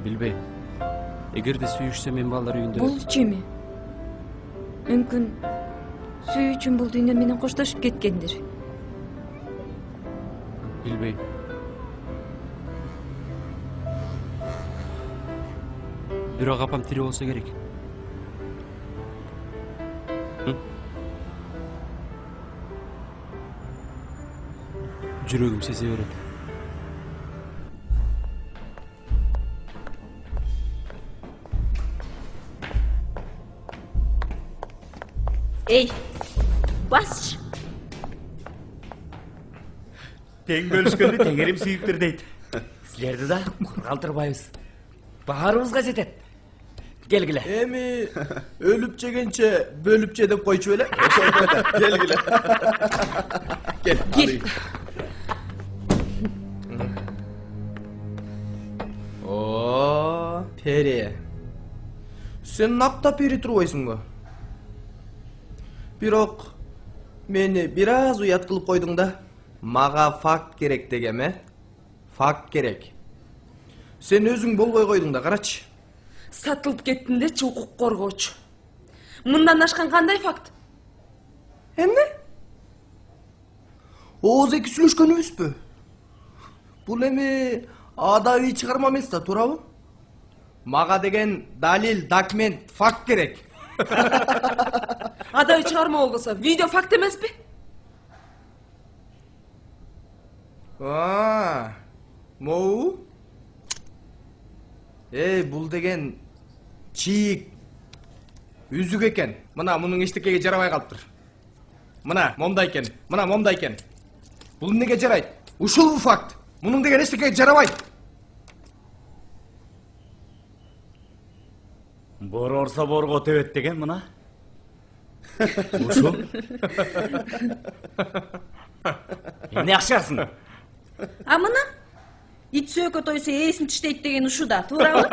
Speaker 5: Билбейм. Эгерде сүйүшсө мен балдар үйүндө.
Speaker 7: Болчу эми. Мүмкүн сүйүү үчүн бул дүйнө менен коштошуп кеткендир.
Speaker 5: Билбейм. Бирок апам тирүү болсо керек. Жүрөгүм сезе берет.
Speaker 10: Эй, басчы.
Speaker 3: Тең бөлүшкөндү теңерим сүйүптүр дейт. Силерди да калтырбайбыз. Баарыбызга жетет. Келгиле.
Speaker 11: Эми өлүп жегенче бөлүп же деп койчу беле. Келгиле. Кел. О, Пери. Сен нактап пери турбайсыңбы? Бирок мени бир аз уят кылып койдуң да. Мага факт керек дегем, э? Факт керек. Сен өзүң болбой койдуң да, карачы.
Speaker 1: Сатылып кеттиндечи укук коргоочу. Мындан ашкан кандай факт?
Speaker 11: Эмне? Ооз эки сүйлөшкөнүбүзбү? Бул эми адабий чыгарма эмес да, туурабы? Мага деген далил, документ, факт керек.
Speaker 1: Адабий чыгарма болбосо, видео факт эмеспи?
Speaker 11: Моу? Бул деген чийик үзүк экен. Мына мунун эчтекеге жарабай калыптыр. Мына момда экен, мына момда экен. Бул эмнеге жарайт? Ушул факт. Мунун деген эчтекеге жарабайт.
Speaker 3: Бор орса борго төбөт деген мына. Ушул. Эмне акшарсың?
Speaker 10: Мына ит сөкө тойсо ээсин тиштейт деген ушу да, туурабы?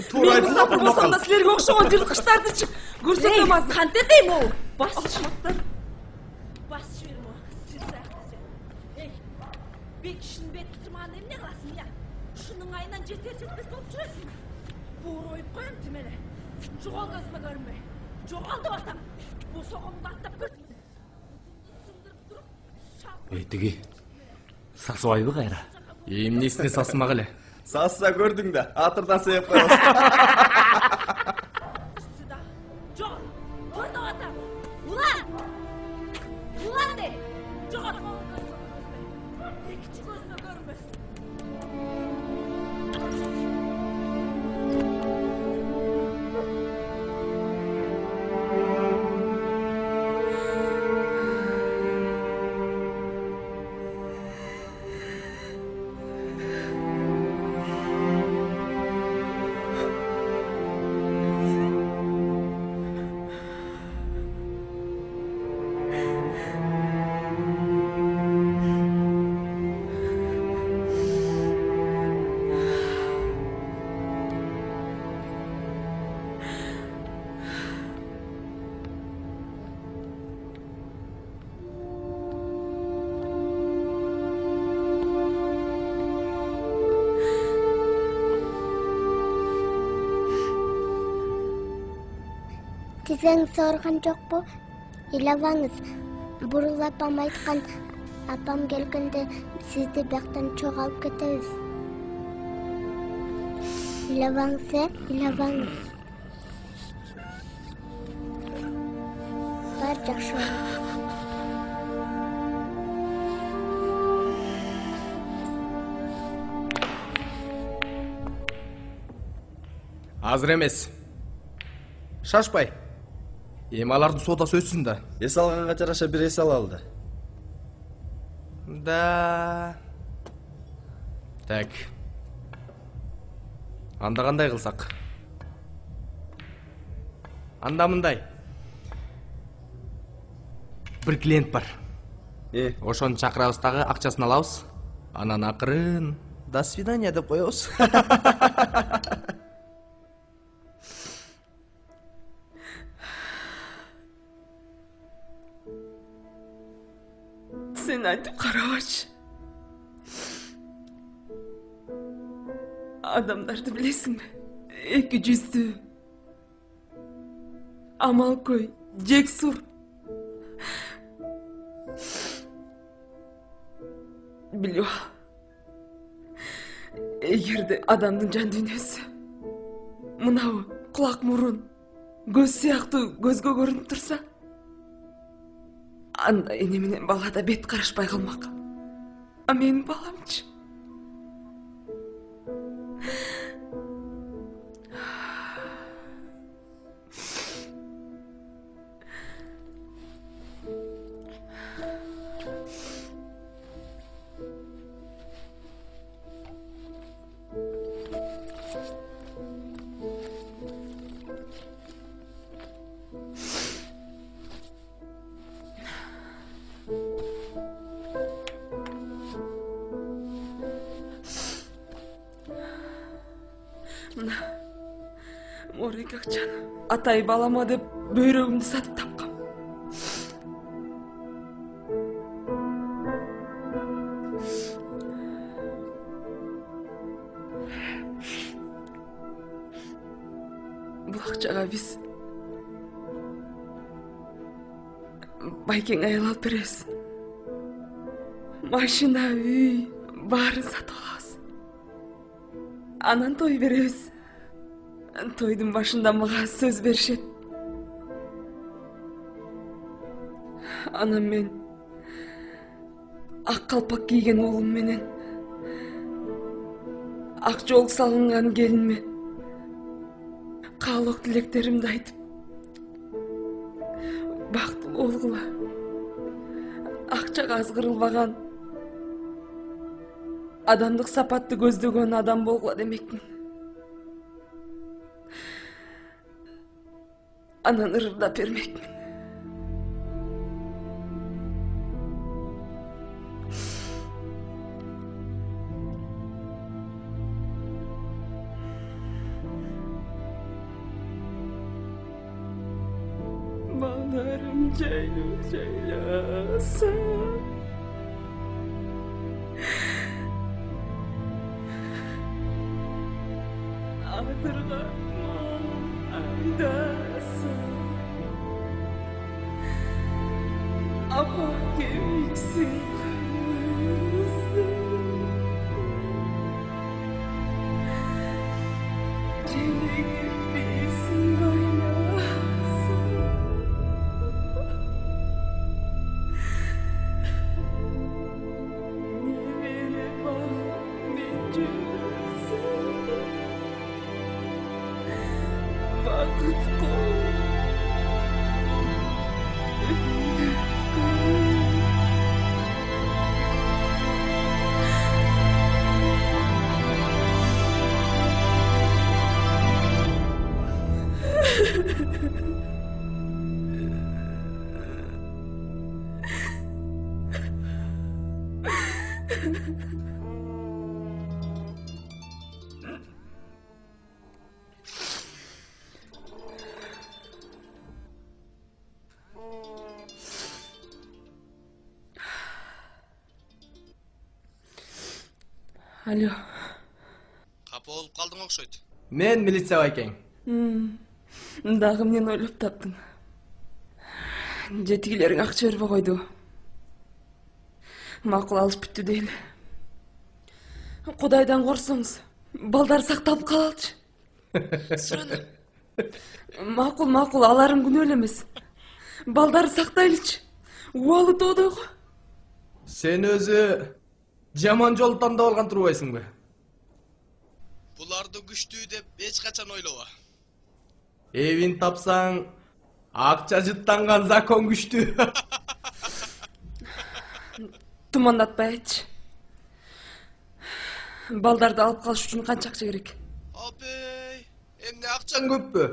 Speaker 11: Туура айтып
Speaker 1: Мен болсом да силерге окшогон жырткычтарды көрсөтөм азыр.
Speaker 10: Кантип дейм ол? Басчы бермо. Бек кишинин бетин тырмаганда эмне кыласың я? Ушунун айынан жетерсиздес болуп жүрөсүң. Буура оюп коем тимеле. Жогол көзүмө көрүнбөй. Жогол деп атам. Бул согомду аттап көрсүң.
Speaker 3: Тиги сасыбайбы кайра?
Speaker 11: Эмнесине сасымак эле?
Speaker 6: Сасса көрдүң да, атырдан себеп коебуз.
Speaker 13: Тизеңиз ооруган жокпу? Ыйлабаңыз. Бурул апам айткан, апам келгенде сизди бияктан чогуу алып кетебиз. Ыйлабаңыз, ыйлабаңыз. Баары жакшы болот.
Speaker 11: Азыр эмес. Шашпай. Эми алардын соодасы өтсүн да.
Speaker 6: Эс алганга жараша бир эс алалы.
Speaker 11: Да. Так. Анда кандай кылсак? Анда мындай. Бир клиент бар. Ошону чакырабыз дагы, акчасын алабыз. Анан акырын до свидания деп коебуз.
Speaker 1: Sen айтып карабачы. Адамдарды билесиңби? Эки жүздүү. Амалкөй, жексур. Билип ал. Эгерде адамдын жан дүйнөсү мынабы кулак мурун, көз сыяктуу көзгө көрүнүп турса, анда эне менен бала да бет карашпай калмак. А менин баламчы? Мына морек акчаны атай балама деп бөйрөгүмдү сатып тапкам. Бул акчага биз байкең аял алып беребиз. Машина, үй, баарын сатып алабыз. Анан той беребиз. Тойдун башында мага сөз беришет. Анан мен ак калпак кийген уулум менен ак жоолук салынган келинме каалоо тилектеримди айтып бактылуу болгула, акчага азгырылбаган, адамдык сапатты көздөгөн адам болгула демекмин. Анан ырырдап бермекмин. Балдарым жайласа, адырга айдаса, апа кемиксин. Алло.
Speaker 11: Капа болуп калдың окшойт. Мен милиция байкең.
Speaker 1: Дагы эмнени ойлоп таптың? Жетигилериң акча бербей койду. Макул алыш бүттү дейли. Кудайдан корсоңуз, балдар сакталып калалычы. Сурана. Макул, алардын күнөө эле эмес. Балдарды сактайлычы. Убалы тоодойго.
Speaker 11: Сен өзү жаман жол тандап алган турбайсыңбы?
Speaker 14: Буларды күчтүү деп эч качан ойлоба.
Speaker 11: Эвин тапсаң, акча жыттанган закон күчтүү.
Speaker 1: Тумандатпай айтчы. Балдарды алып калыш үчүн канча акча керек?
Speaker 14: Апей,
Speaker 11: Эмне акчаң көппү?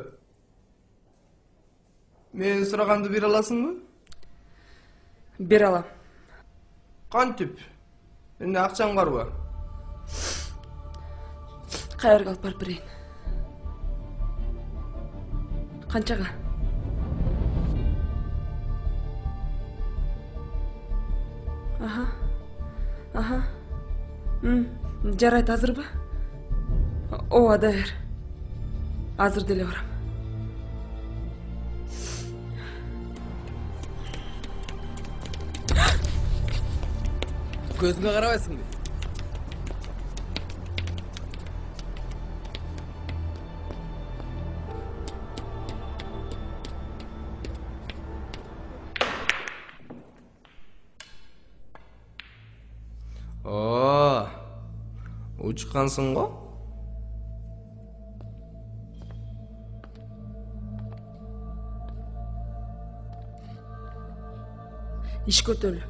Speaker 11: Мен сураганды бере аласыңбы?
Speaker 1: Бере алам.
Speaker 11: Кантип? Эмне акчаң барбы?
Speaker 1: Кайерге алып барып берейин. Канчага? Аха. Жарайт, азырбы? Ооба, да бер. Азыр деле барам.
Speaker 11: Көзүңө карабайсыңбы? Учкансың го?
Speaker 1: Иш көтөлү.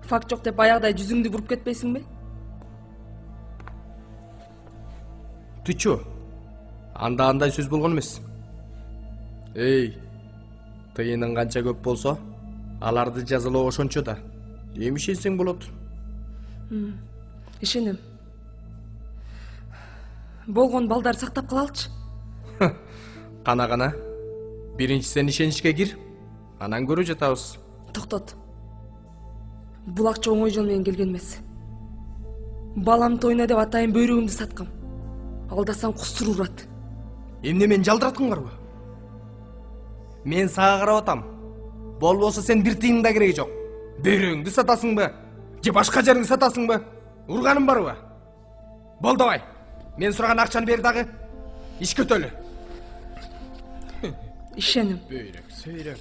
Speaker 1: Факт жок деп баягыдай жүзүңдү буруп кетпейсиңби?
Speaker 11: Тучу? Анда андай сөз болгон эмес. Эй, тыйының канча көп болсо, аларды жазалоо ошончо да. Эми ишенсең болот.
Speaker 1: Ишенем. Болгон балдар сактап калалычы.
Speaker 11: Кана. Биринчи сен ишенишке кир, анан көрүп жатабыз.
Speaker 1: Токтот. Бул акча оңой жол менен келген эмес. Балам тойуна деп атайын бөйрөгүмдү саткам. Алдасаң кустур урат.
Speaker 11: Эмне мен жалдыратыңарбы? Мен сага карап атам. Болбосо сен бир тыйын да кереги жок. Бөйрөгүңдү сатасыңбы? Же башка жериңди сатасыңбы? Урганым барбы? Болду бай. Мен сураган акчаны бер дагы. Иш көтөлү.
Speaker 1: Ишеним.
Speaker 11: Бөйрөк, сөйрөк.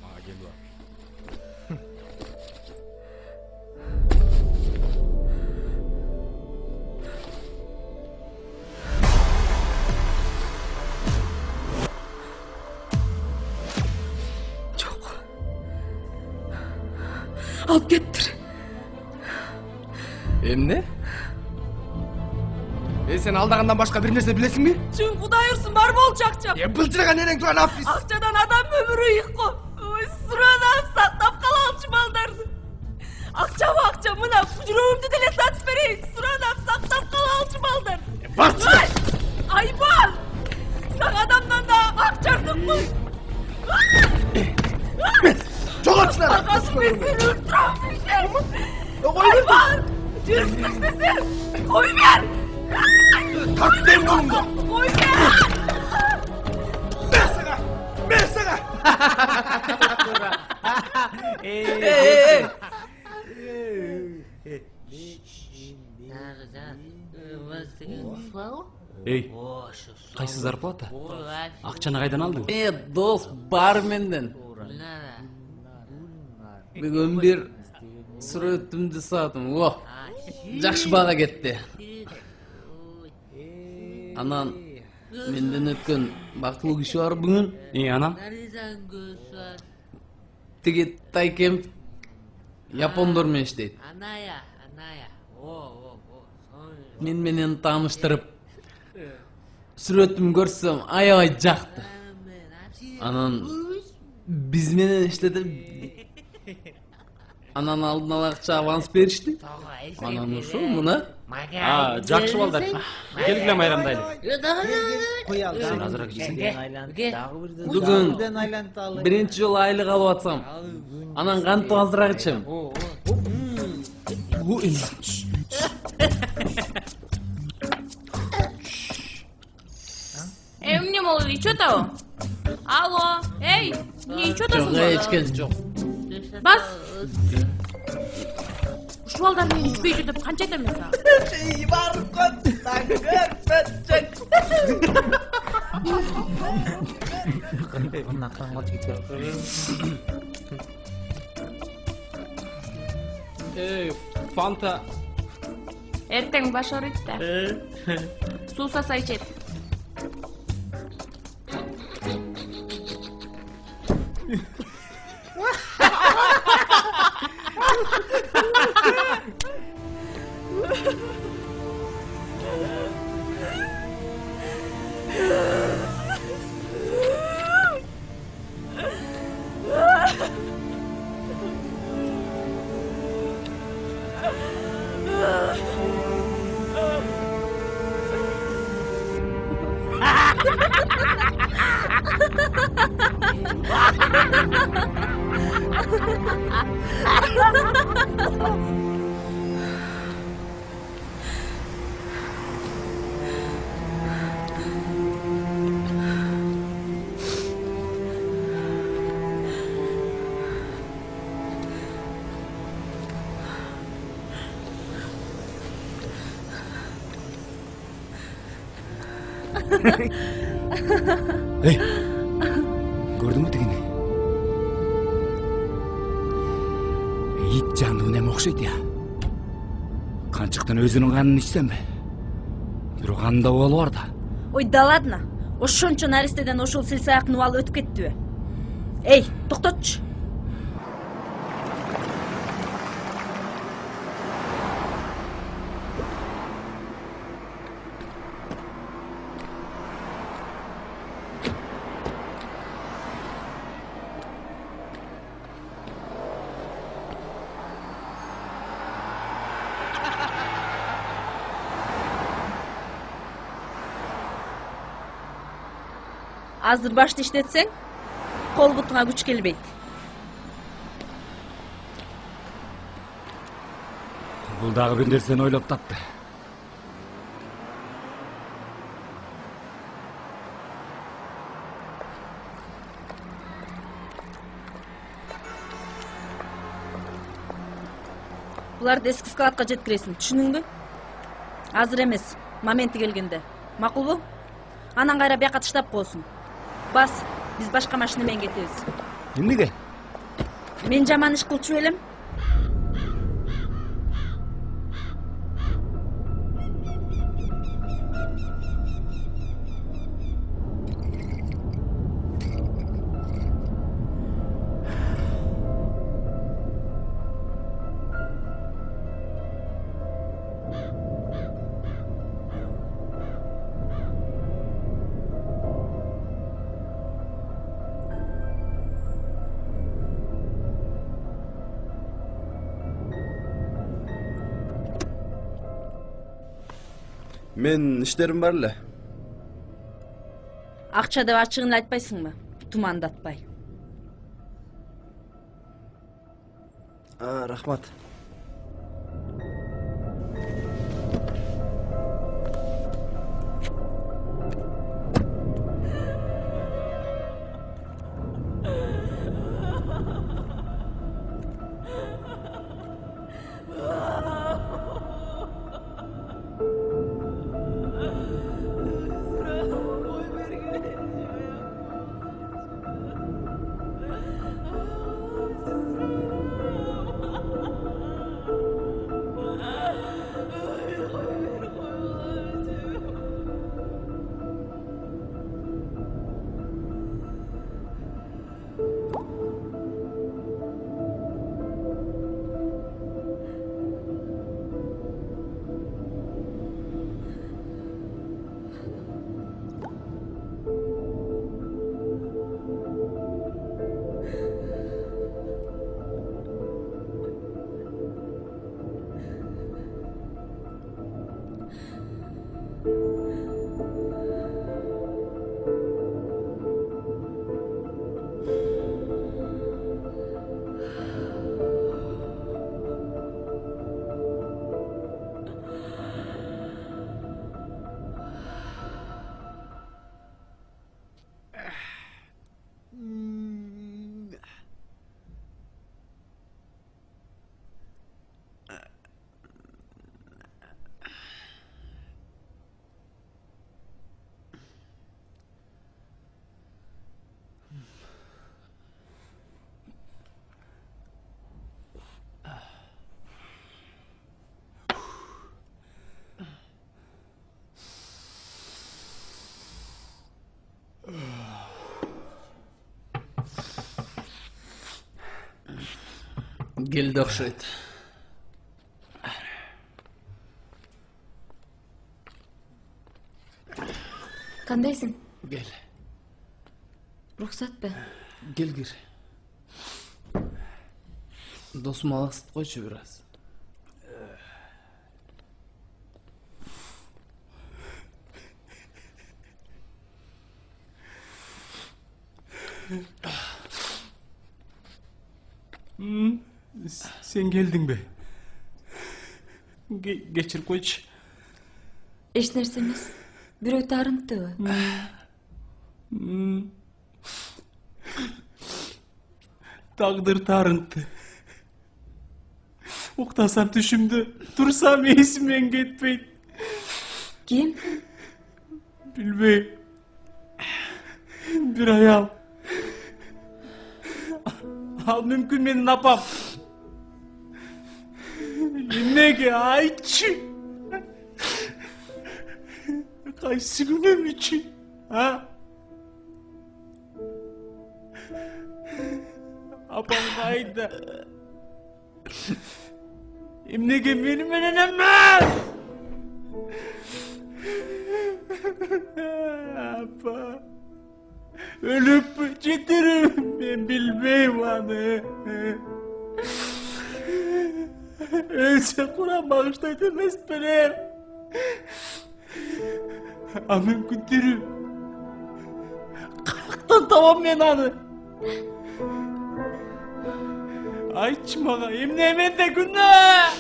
Speaker 11: Мага келип.
Speaker 1: Алып кеттир.
Speaker 11: Эмне? Сен алдагандан башка бир нерсе билесиңби?
Speaker 1: Чын Кудай урсун, бар болчу акчам.
Speaker 11: Былжыраган эрең турган апис.
Speaker 1: Акчадан адам өмүрү ыйыкко. Ой, суранам, сактап калалычы балдарды. Акча, мына жүрөгүмдү деле сатып берейин. Суранам, сактап калалычы балдар.
Speaker 11: Барчы.
Speaker 1: Айбар! Сага адамдан да акчардыкмы?
Speaker 11: Жолочулар.
Speaker 1: Агасы мен сени өлтүрөм. Айбар! Жүрүп сен. Кой бер.
Speaker 11: Тарттым колумду.
Speaker 1: Кой бер.
Speaker 11: Мен сага.
Speaker 5: Эй, кайсы зарплата? Акчаны кайдан алдың?
Speaker 15: Дос, бар менден. Бүгін бір сүрөтүмдү сатым. О, жакшы бага кетти. Анан менден өткөн бактылуу киши бар бүгүн.
Speaker 5: Анан?
Speaker 15: Тиги тайкем япондор менен иштейт. Мен менен тааныштырып, сүрөтүм көрсөм аябай жакты. Анан биз менен иштетип, анан алдын ала акча аванс беришти. Анан ошо мына.
Speaker 5: Жакшы балдар. Келгиле майрамдайлы. Сен азыраак жесең.
Speaker 15: Бүгүн биринчи жолу айлык алып атсам, анан кантип азыраак ичем.
Speaker 10: Эмне болду, ичөтө? Алло, эй, эмне ичөтөсүң?
Speaker 15: Жок, эчкен жок.
Speaker 10: Бас. Ушул балдар мени ичпейт деп канча айтам мен сага?
Speaker 15: Эй, фанта.
Speaker 10: Эртең баш ооруйт да. Суу саса ичет.
Speaker 4: Эй, көрдүңбү тигини? Ит жанды неме окшойт я. Канчыктан өзүнүн канын ичсемби? Бирок анда обалы бар да.
Speaker 10: Ой, да ладно. Ошончо наристеден ошол силсаякны убалы өтүп кеттиби? Эй, токтотчу. Азыр башты иштетсең, кол бутуңа күч келбейт.
Speaker 4: Бул дагы бир нерсени ойлоп тапты.
Speaker 10: Буларды эски складка жеткиресиң, түшүнүңбү? Азыр эмес, моменти келгенде. Макулбу? Анан кайра бияка таштап коесуң. Бас, биз башка машина менен кетебиз.
Speaker 4: Эмнеге?
Speaker 10: Мен жаман иш кылчу элем.
Speaker 6: Мен иштерим бар эле.
Speaker 10: Акча деп ачыгын айтпайсыңбы? Тумандатпай.
Speaker 6: Рахмат.
Speaker 15: Келди окшойт.
Speaker 7: Кандайсың?
Speaker 15: Кел.
Speaker 7: Рұқсат па?
Speaker 15: Кел кир. Досум алаксыт койчу бир аз.
Speaker 12: Sen geldin be. Geçirip koyç.
Speaker 7: Eş nerse emas. Бирөө тарынтыбы?
Speaker 12: Taqdir tarıntı. Uqtasam düşümdü. Tursam esimden ketpeydi.
Speaker 7: Kim?
Speaker 12: Bilmeyim. Bir ayal. Al mümkün menin apam. Nege ayçı. Kaysı günüm için. Ha? Apam kaydı. Nege benim enemem. Apa. Ölüp getirim ben bilmeyim anı. Ölse Kur'an bağışlaydı mespeler. Amın gündürüm. Kalktan tamam ben anı. Ayçmağa emne hemen de günah.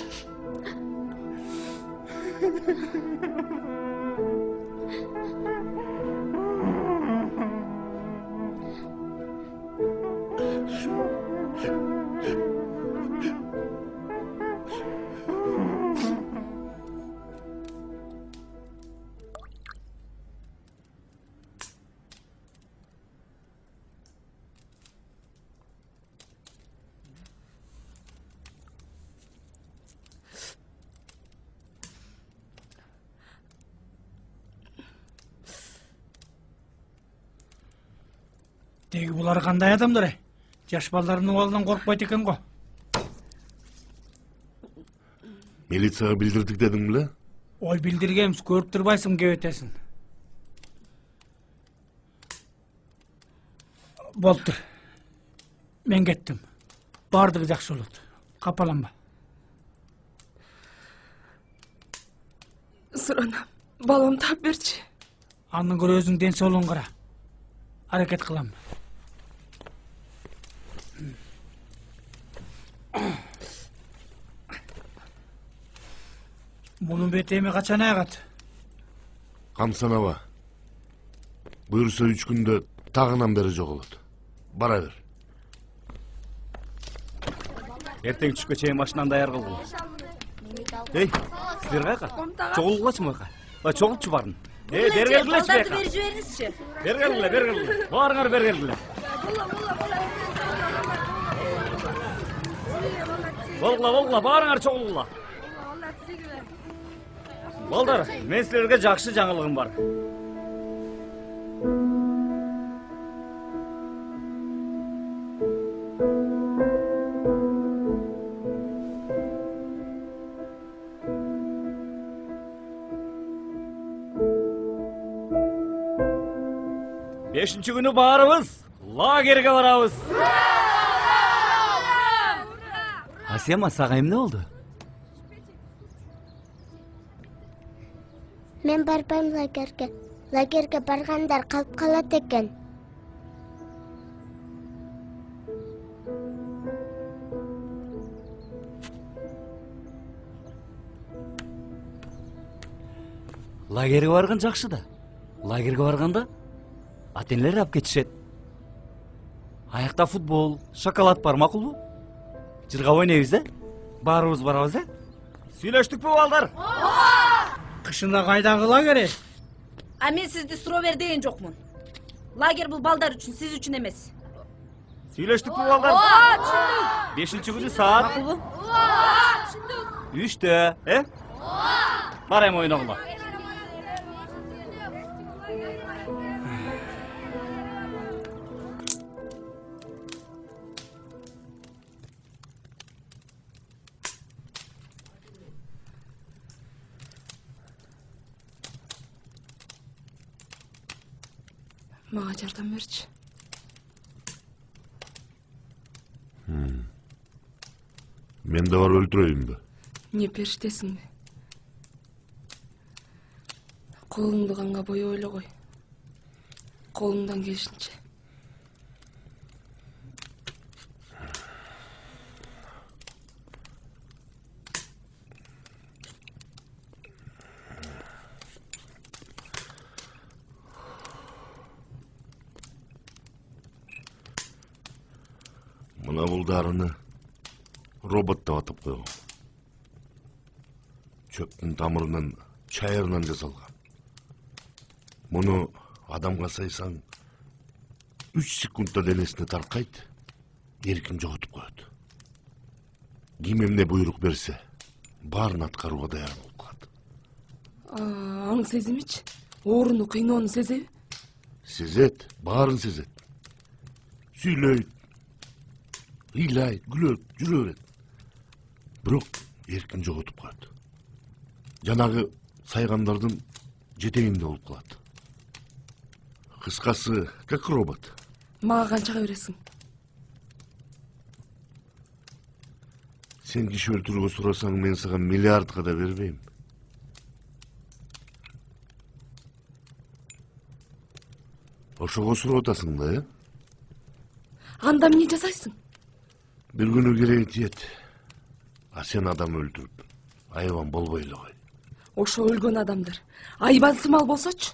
Speaker 12: Деги булар кандай адамдар? Жаш балдарынын алдынан коркпойт экен го.
Speaker 8: Милицияга билдирдик дедиң беле?
Speaker 12: Ой, билдиргемиз, көрүп турбайсың кебетесин. Болду. Мен кеттим. Бардыгы жакшы болот. Капаланба.
Speaker 1: Суранам, балам тап берчи.
Speaker 12: Андан көрө өзүң ден соолугуңа кара. Аракет кылам. Bunun betemi kaçan aygat?
Speaker 8: Kamsanaба. Buyursa 3 günde tağından beri jok olot. Bara ber.
Speaker 4: Эртең түшкө чейин машинаны даяр кылгыла. Эй, силер каяка? Чогулгулачы мыйка. Чогулчу барын. Бер келгилечи бияка.
Speaker 10: Бер жибериңизчи.
Speaker 4: Бер келгиле. Баарыңар бер келгиле. Болгула, баарыңар чогулгула. Балдар, мен силерге жакшы жаңылыгым бар. Бешинчи күнү баарыбыз лагерге барабыз. Асема, сага эмне болду?
Speaker 13: Мен барбайм лагерге. Лагерге баргандар калып калат экен.
Speaker 4: Лагерге барган жакшы да. Лагерге барганда ата-энелер алып кетишет. Аякта футбол, шоколад бар, макулбу? Жырга ойнойбуз, Баарыбыз барабыз, Сүйлөштүкпү балдар?
Speaker 12: Кышында кайдагы лагер?
Speaker 10: А мен сизди суроо бер деген жокмун. Лагер бул балдар үчүн, сиз үчүн эмес.
Speaker 4: Сүйлөштүкпү балдар? 5-чи күнү саат 3-тө, Барайм ойногула.
Speaker 1: Мага жардам берчи.
Speaker 8: Мен да бар өлтүрөйүнбү?
Speaker 1: Не периштесиңби? Колуңду канга боёй эле кой. Колуңдан келишинче.
Speaker 8: Мына бул дарыны робот деп атап койгон. Чөптүн тамырынан, чайырынан жасалган. Муну адамга сайсаң 3 секундта денесине таркайт, эркин жоготуп коет. Ким эмне буйрук берсе, баарын аткарууга даяр болуп калат.
Speaker 1: Аң сезимичи? Ооруну, кыйноону сезеби?
Speaker 8: Сезет, баарын сезет. Сүйлөйт, ыйлайт, күлөт, жүрө берет. Бирок эркин жоготуп коет. Жанагы сайгандардын жетегинде болуп калат. Кыскасы, как робот.
Speaker 1: Мага канчага бересиң?
Speaker 8: Сен киши өлтүрүүгө сурасаң, мен сага миллиардка да бербейм. Ошого сурап атасың да,
Speaker 1: Анда эмне жасайсың?
Speaker 8: Бир күнү кереги тиет. А сен адам өлтүрүп, айбан болбой эле кой.
Speaker 1: Ошо өлгөн адамдар айбан сымал болсочу?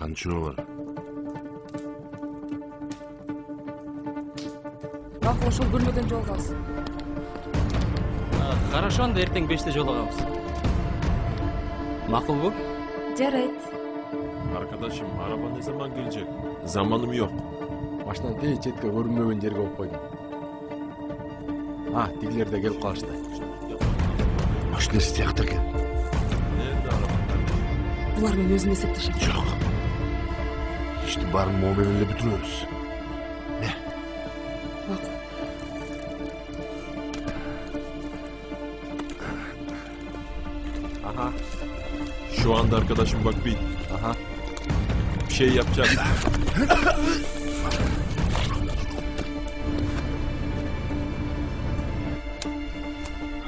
Speaker 8: Канча бар?
Speaker 1: Макул, ошол бөлмөдөн жолугабыз.
Speaker 5: Хорошо, анда эртең 5-те жолугабыз. Макулбу?
Speaker 7: Жарайт.
Speaker 16: Arkadaşım, araba ne zaman gelecek? Zamanım yok.
Speaker 6: Машинаны тээ четке көрүнбөгөн жерге коюп койдум. Тигилер да келип калышты.
Speaker 8: Машинасы тиякта экен.
Speaker 16: Nerede araba?
Speaker 1: Булар менен өзүм эсептешем.
Speaker 8: Жок. İşte баарын могу менен эле бүтүрөбүз. Не?
Speaker 1: Макул.
Speaker 16: Aha. Şu anda arkadaşım bak bir.
Speaker 6: Aha.
Speaker 16: Bir şey yapacak.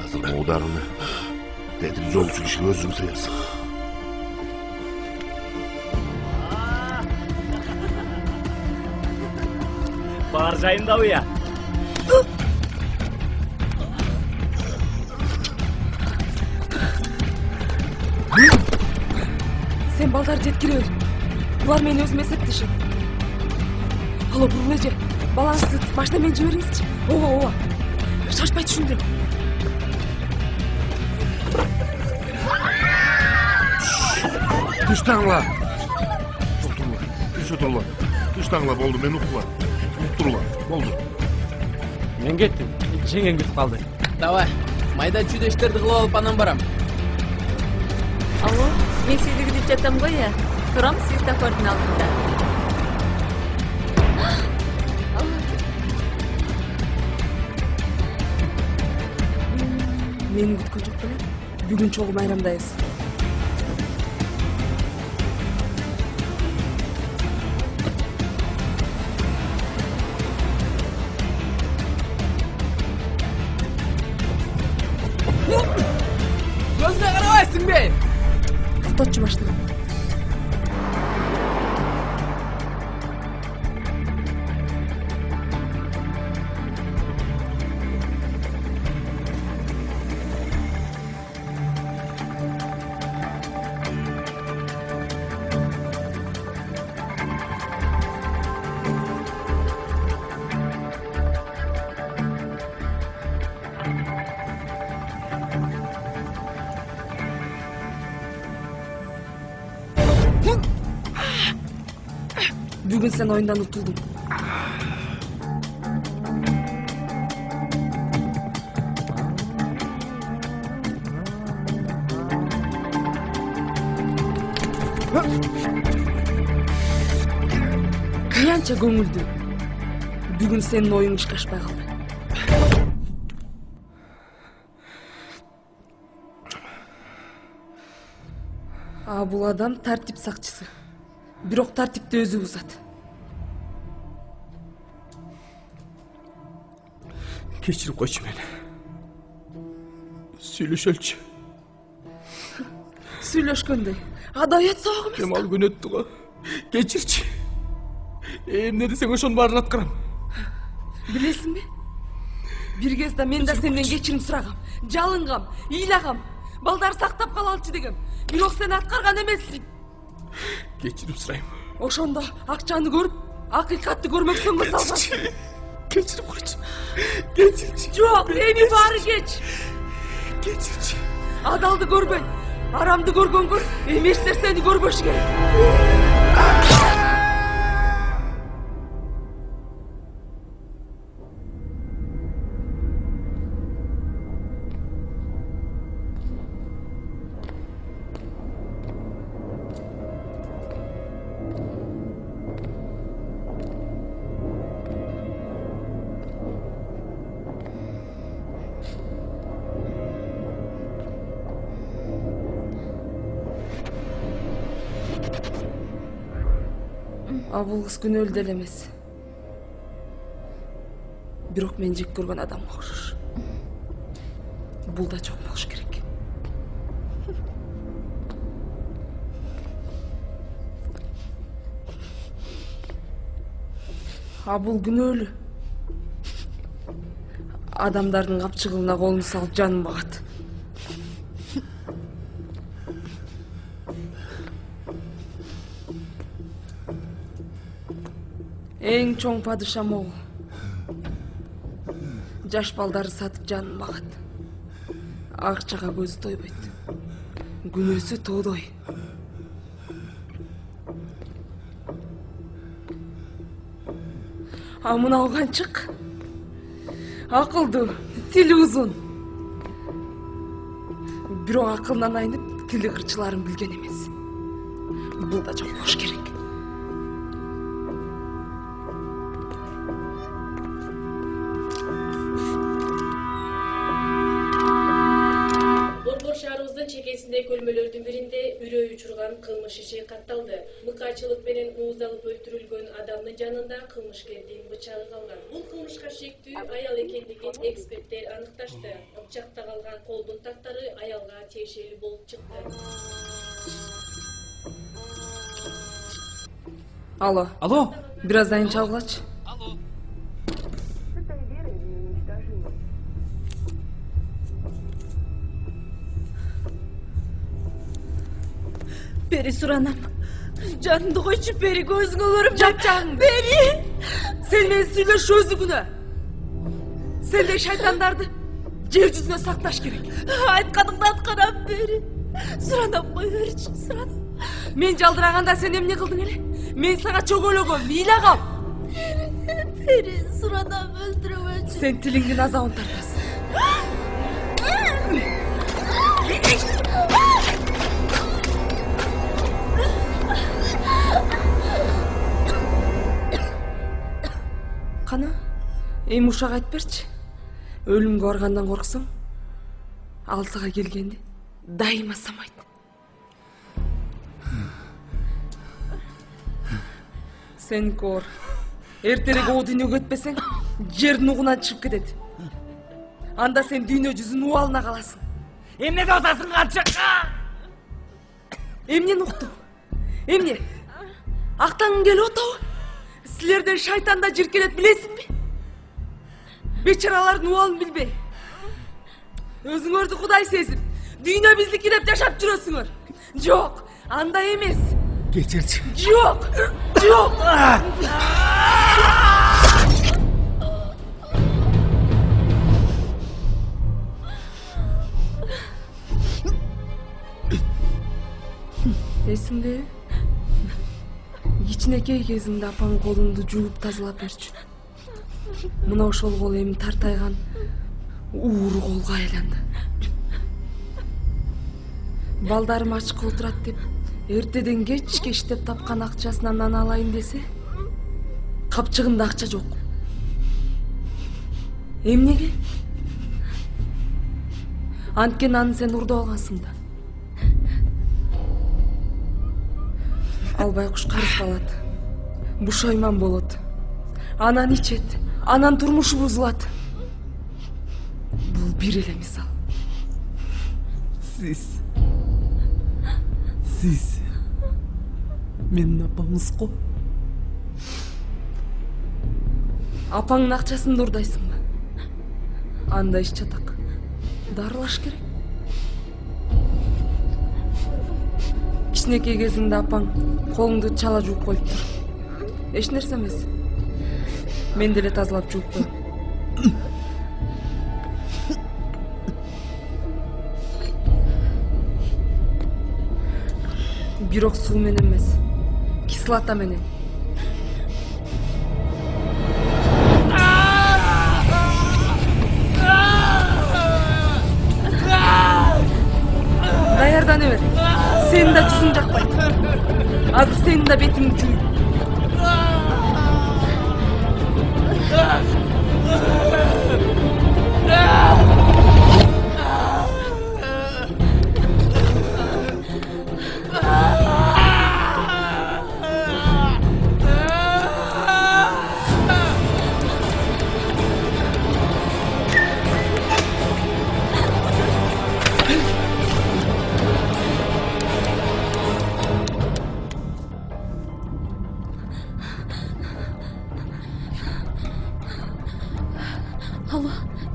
Speaker 8: Азыр могу дарыны дедил жолчу кишиге өзүң сыясың.
Speaker 4: Бар жайындабы я?
Speaker 1: Сен балдар жеткире бер. Булар менен өзүм эсептешем. Алло, бул эже. Балаңызды машина менен жибериңизчи. Ооба. Шашпай түшүндүм.
Speaker 8: Тыштаңла. Отурла. Тыштаңла болду, мен укула. Уктурла. Болду.
Speaker 5: Мен кеттим. Жеңең күтүп калды.
Speaker 15: Давай, майда чүйдө иштерди кылып алып анан барам.
Speaker 7: Алло, мен сизди күтүп жатам го я. Турам светофордун алдында.
Speaker 1: Мени күткөн жок белем. Бүгүн чогуу майрамдайбыз.
Speaker 15: Gözüne karabайсың бе?
Speaker 1: Тотчу машина. Бүгүн сен оюндан утулдуң. канча көңүлдүү. Бүгүн сенин оюң ишке ашпай калды. Бул адам тартип сакчысы. Бирок тартипти өзү бузат.
Speaker 11: Кечирип койчу мени. Сүйлөшөлчү.
Speaker 1: Сүйлөшкөндөй. Адаят сабак эмес.
Speaker 11: Кемал күн өттү го. Кечирчи. Эмне десең ошонун баарын аткарам.
Speaker 1: Билесиңби? Бир кезде мен да сенден кечирим сурагам, жалынгам, ыйлагам, балдар сактап калалчы дегем. Бирок сен аткарган эмессиң.
Speaker 11: Кечирим сурайм.
Speaker 1: Ошондо акчаны көрүп, акыйкатты көрмөксөңгө салган.
Speaker 11: Кечирип койчу. Кечирчи.
Speaker 1: Жок, эми баары кеч.
Speaker 11: Кечирчи.
Speaker 1: Адалды көрбөйт. Арамды көргөнгө эми эч нерсени көрбөш керек. Бул кыз күнөөлүү деле эмес. Бирок мен жек көргөн адамга окшош. Бул да жок болуш керек. Бул күнөөлүү. Адамдардын капчыгына колун салып жанын багат. Эң чоң падыша могул. Жаш балдары сатып жанын багат. Акчага көзү тойбойт. Күнөөсү тоодой. Мынау канчык? Акылдуу, тили узун. Бирок акылынан айнып, тили кырчыларын билген эмес. Бул да жок болуш керек.
Speaker 17: Чекесиндеги көлмөлөрдүн биринде үрөй учурган кылмыш иши катталды. Мыкаачылык менен ууз алып өлтүрүлгөн адамдын жанында кылмышкердин бычагы калган. Бул кылмышка шектүү аял экендигин эксперттер аныкташты. Бычакта калган колдун тактары аялга тиешелүү болуп чыкты.
Speaker 1: Алло.
Speaker 11: Алло.
Speaker 1: Бир аздан чалгылачы.
Speaker 10: Бери суранам. Жанымды койчу, бери көзүңө көрүп.
Speaker 1: Жапчаң.
Speaker 10: Бери.
Speaker 1: Сен менен сүйлөшүү өзү күнөө. Сендей шайтандарды жер жүзүнө сакташ керек.
Speaker 10: Айтканыңды аткарам, бери. Суранам, кой беричи, суранам.
Speaker 1: Мен жалдыраганда сен эмне кылдың эле? Мен сага чөгөлөгөм, ыйлагам.
Speaker 10: Бери, суранам, өлтүрөмөчү.
Speaker 1: Сен тилиңдин азабын тартасың. Кана, эми ушак айтып берчи. Өлүмгө баргандан корксоң, алтыга келгенди дайыма самайт. Сен кор. Эртерээк о дүйнөгө өтпесең, жердин угунан чыгып кетет. Анда сен дүйнө жүзүнүн убалына каласың.
Speaker 3: Эмне деп атасың канчык?
Speaker 1: Эмнени уктум? Эмне? Актангың келип атабы? Силерден шайтан да жиркелет, билесиңби? Бечаралардын убалын билбей. Өзүңөрдү Кудай сезип, дүйнө биздики деп жашап жүрөсүңөр. Жок, андай эмес.
Speaker 11: Кечирчи.
Speaker 1: Жок, жок. Эсиңдеби? Кичинекей кезиңде апаң колуңду жууп тазалап берчү. Мына ошол кол эми тартайган ууру колго айланды. Балдарым ачка отурат деп, эртеден кечке иштеп тапкан акчасынан нан алайын десе, Капчыгында акча жок. Эмнеге? Анткени аны сен урдуп алгансың да. Ал байкуш карыз калат. Бушайман болот. Анан ичет. Анан турмушу бузулат. Бул бир эле мисал.
Speaker 15: Сиз менин апамыз го.
Speaker 1: Апаңдын акчасын да урдайсыңбы? Анда иш чатак. Дарылаш керек. Кичинекей кезиңде апаң колуңду чала жууп коюптур. Эч нерсе эмес. Мен деле тазалап жууп коем. Бирок суу менен эмес, кислота менен. Даярдана бер. Сенин да жүзүң жакпайт. Азыр сенин да бетиңди жуйт.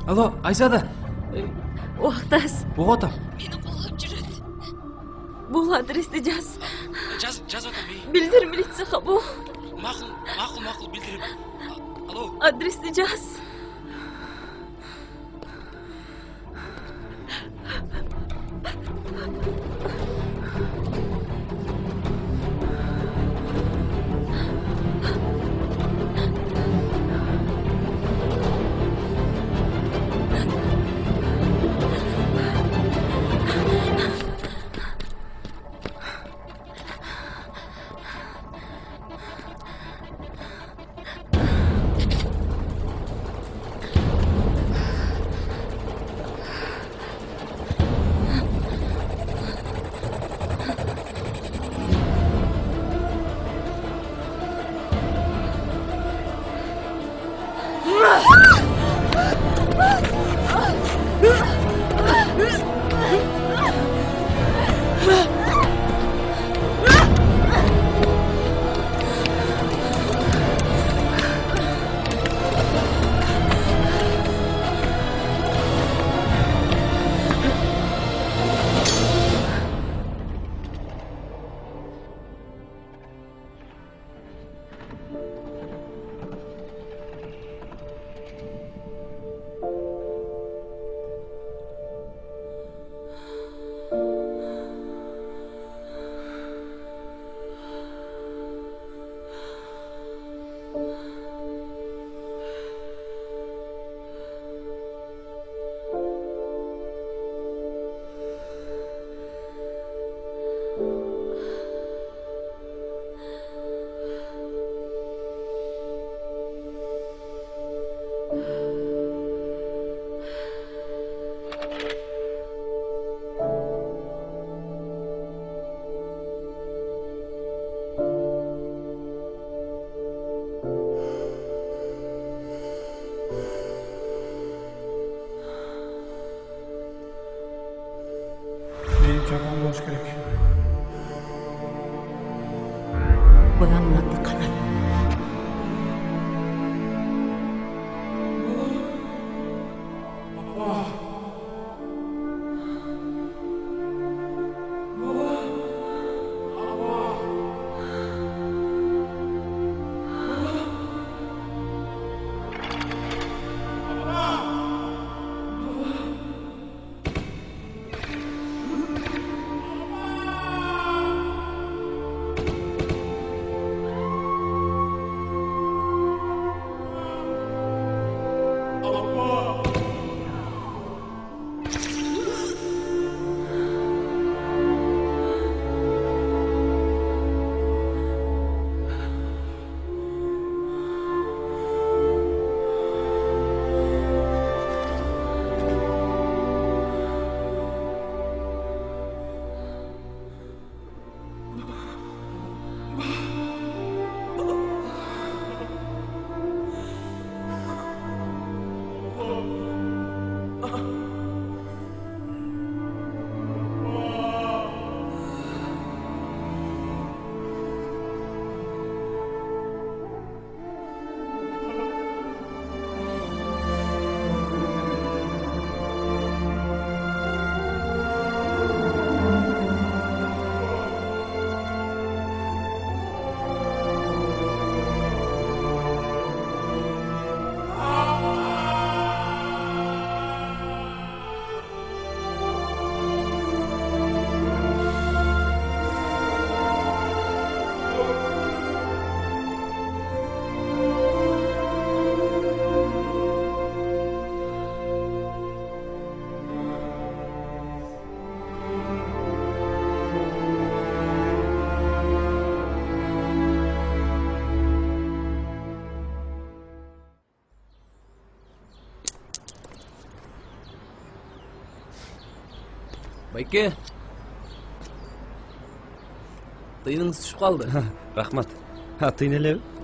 Speaker 15: Алло, Айзада.
Speaker 7: Уактас.
Speaker 15: Буга атам.
Speaker 7: Мени колгоп жүрөт. Бул адрести жаз.
Speaker 4: Жаз атам.
Speaker 7: Билдир милицияга бул.
Speaker 4: Макул билдирип. Алло.
Speaker 7: Адрести жаз.
Speaker 12: Çaban boş gerek.
Speaker 9: Bulanın adı Kanat.
Speaker 15: Байке. Тыйныңыз түшүп калды.
Speaker 5: Рахмат. Тыйын элеби?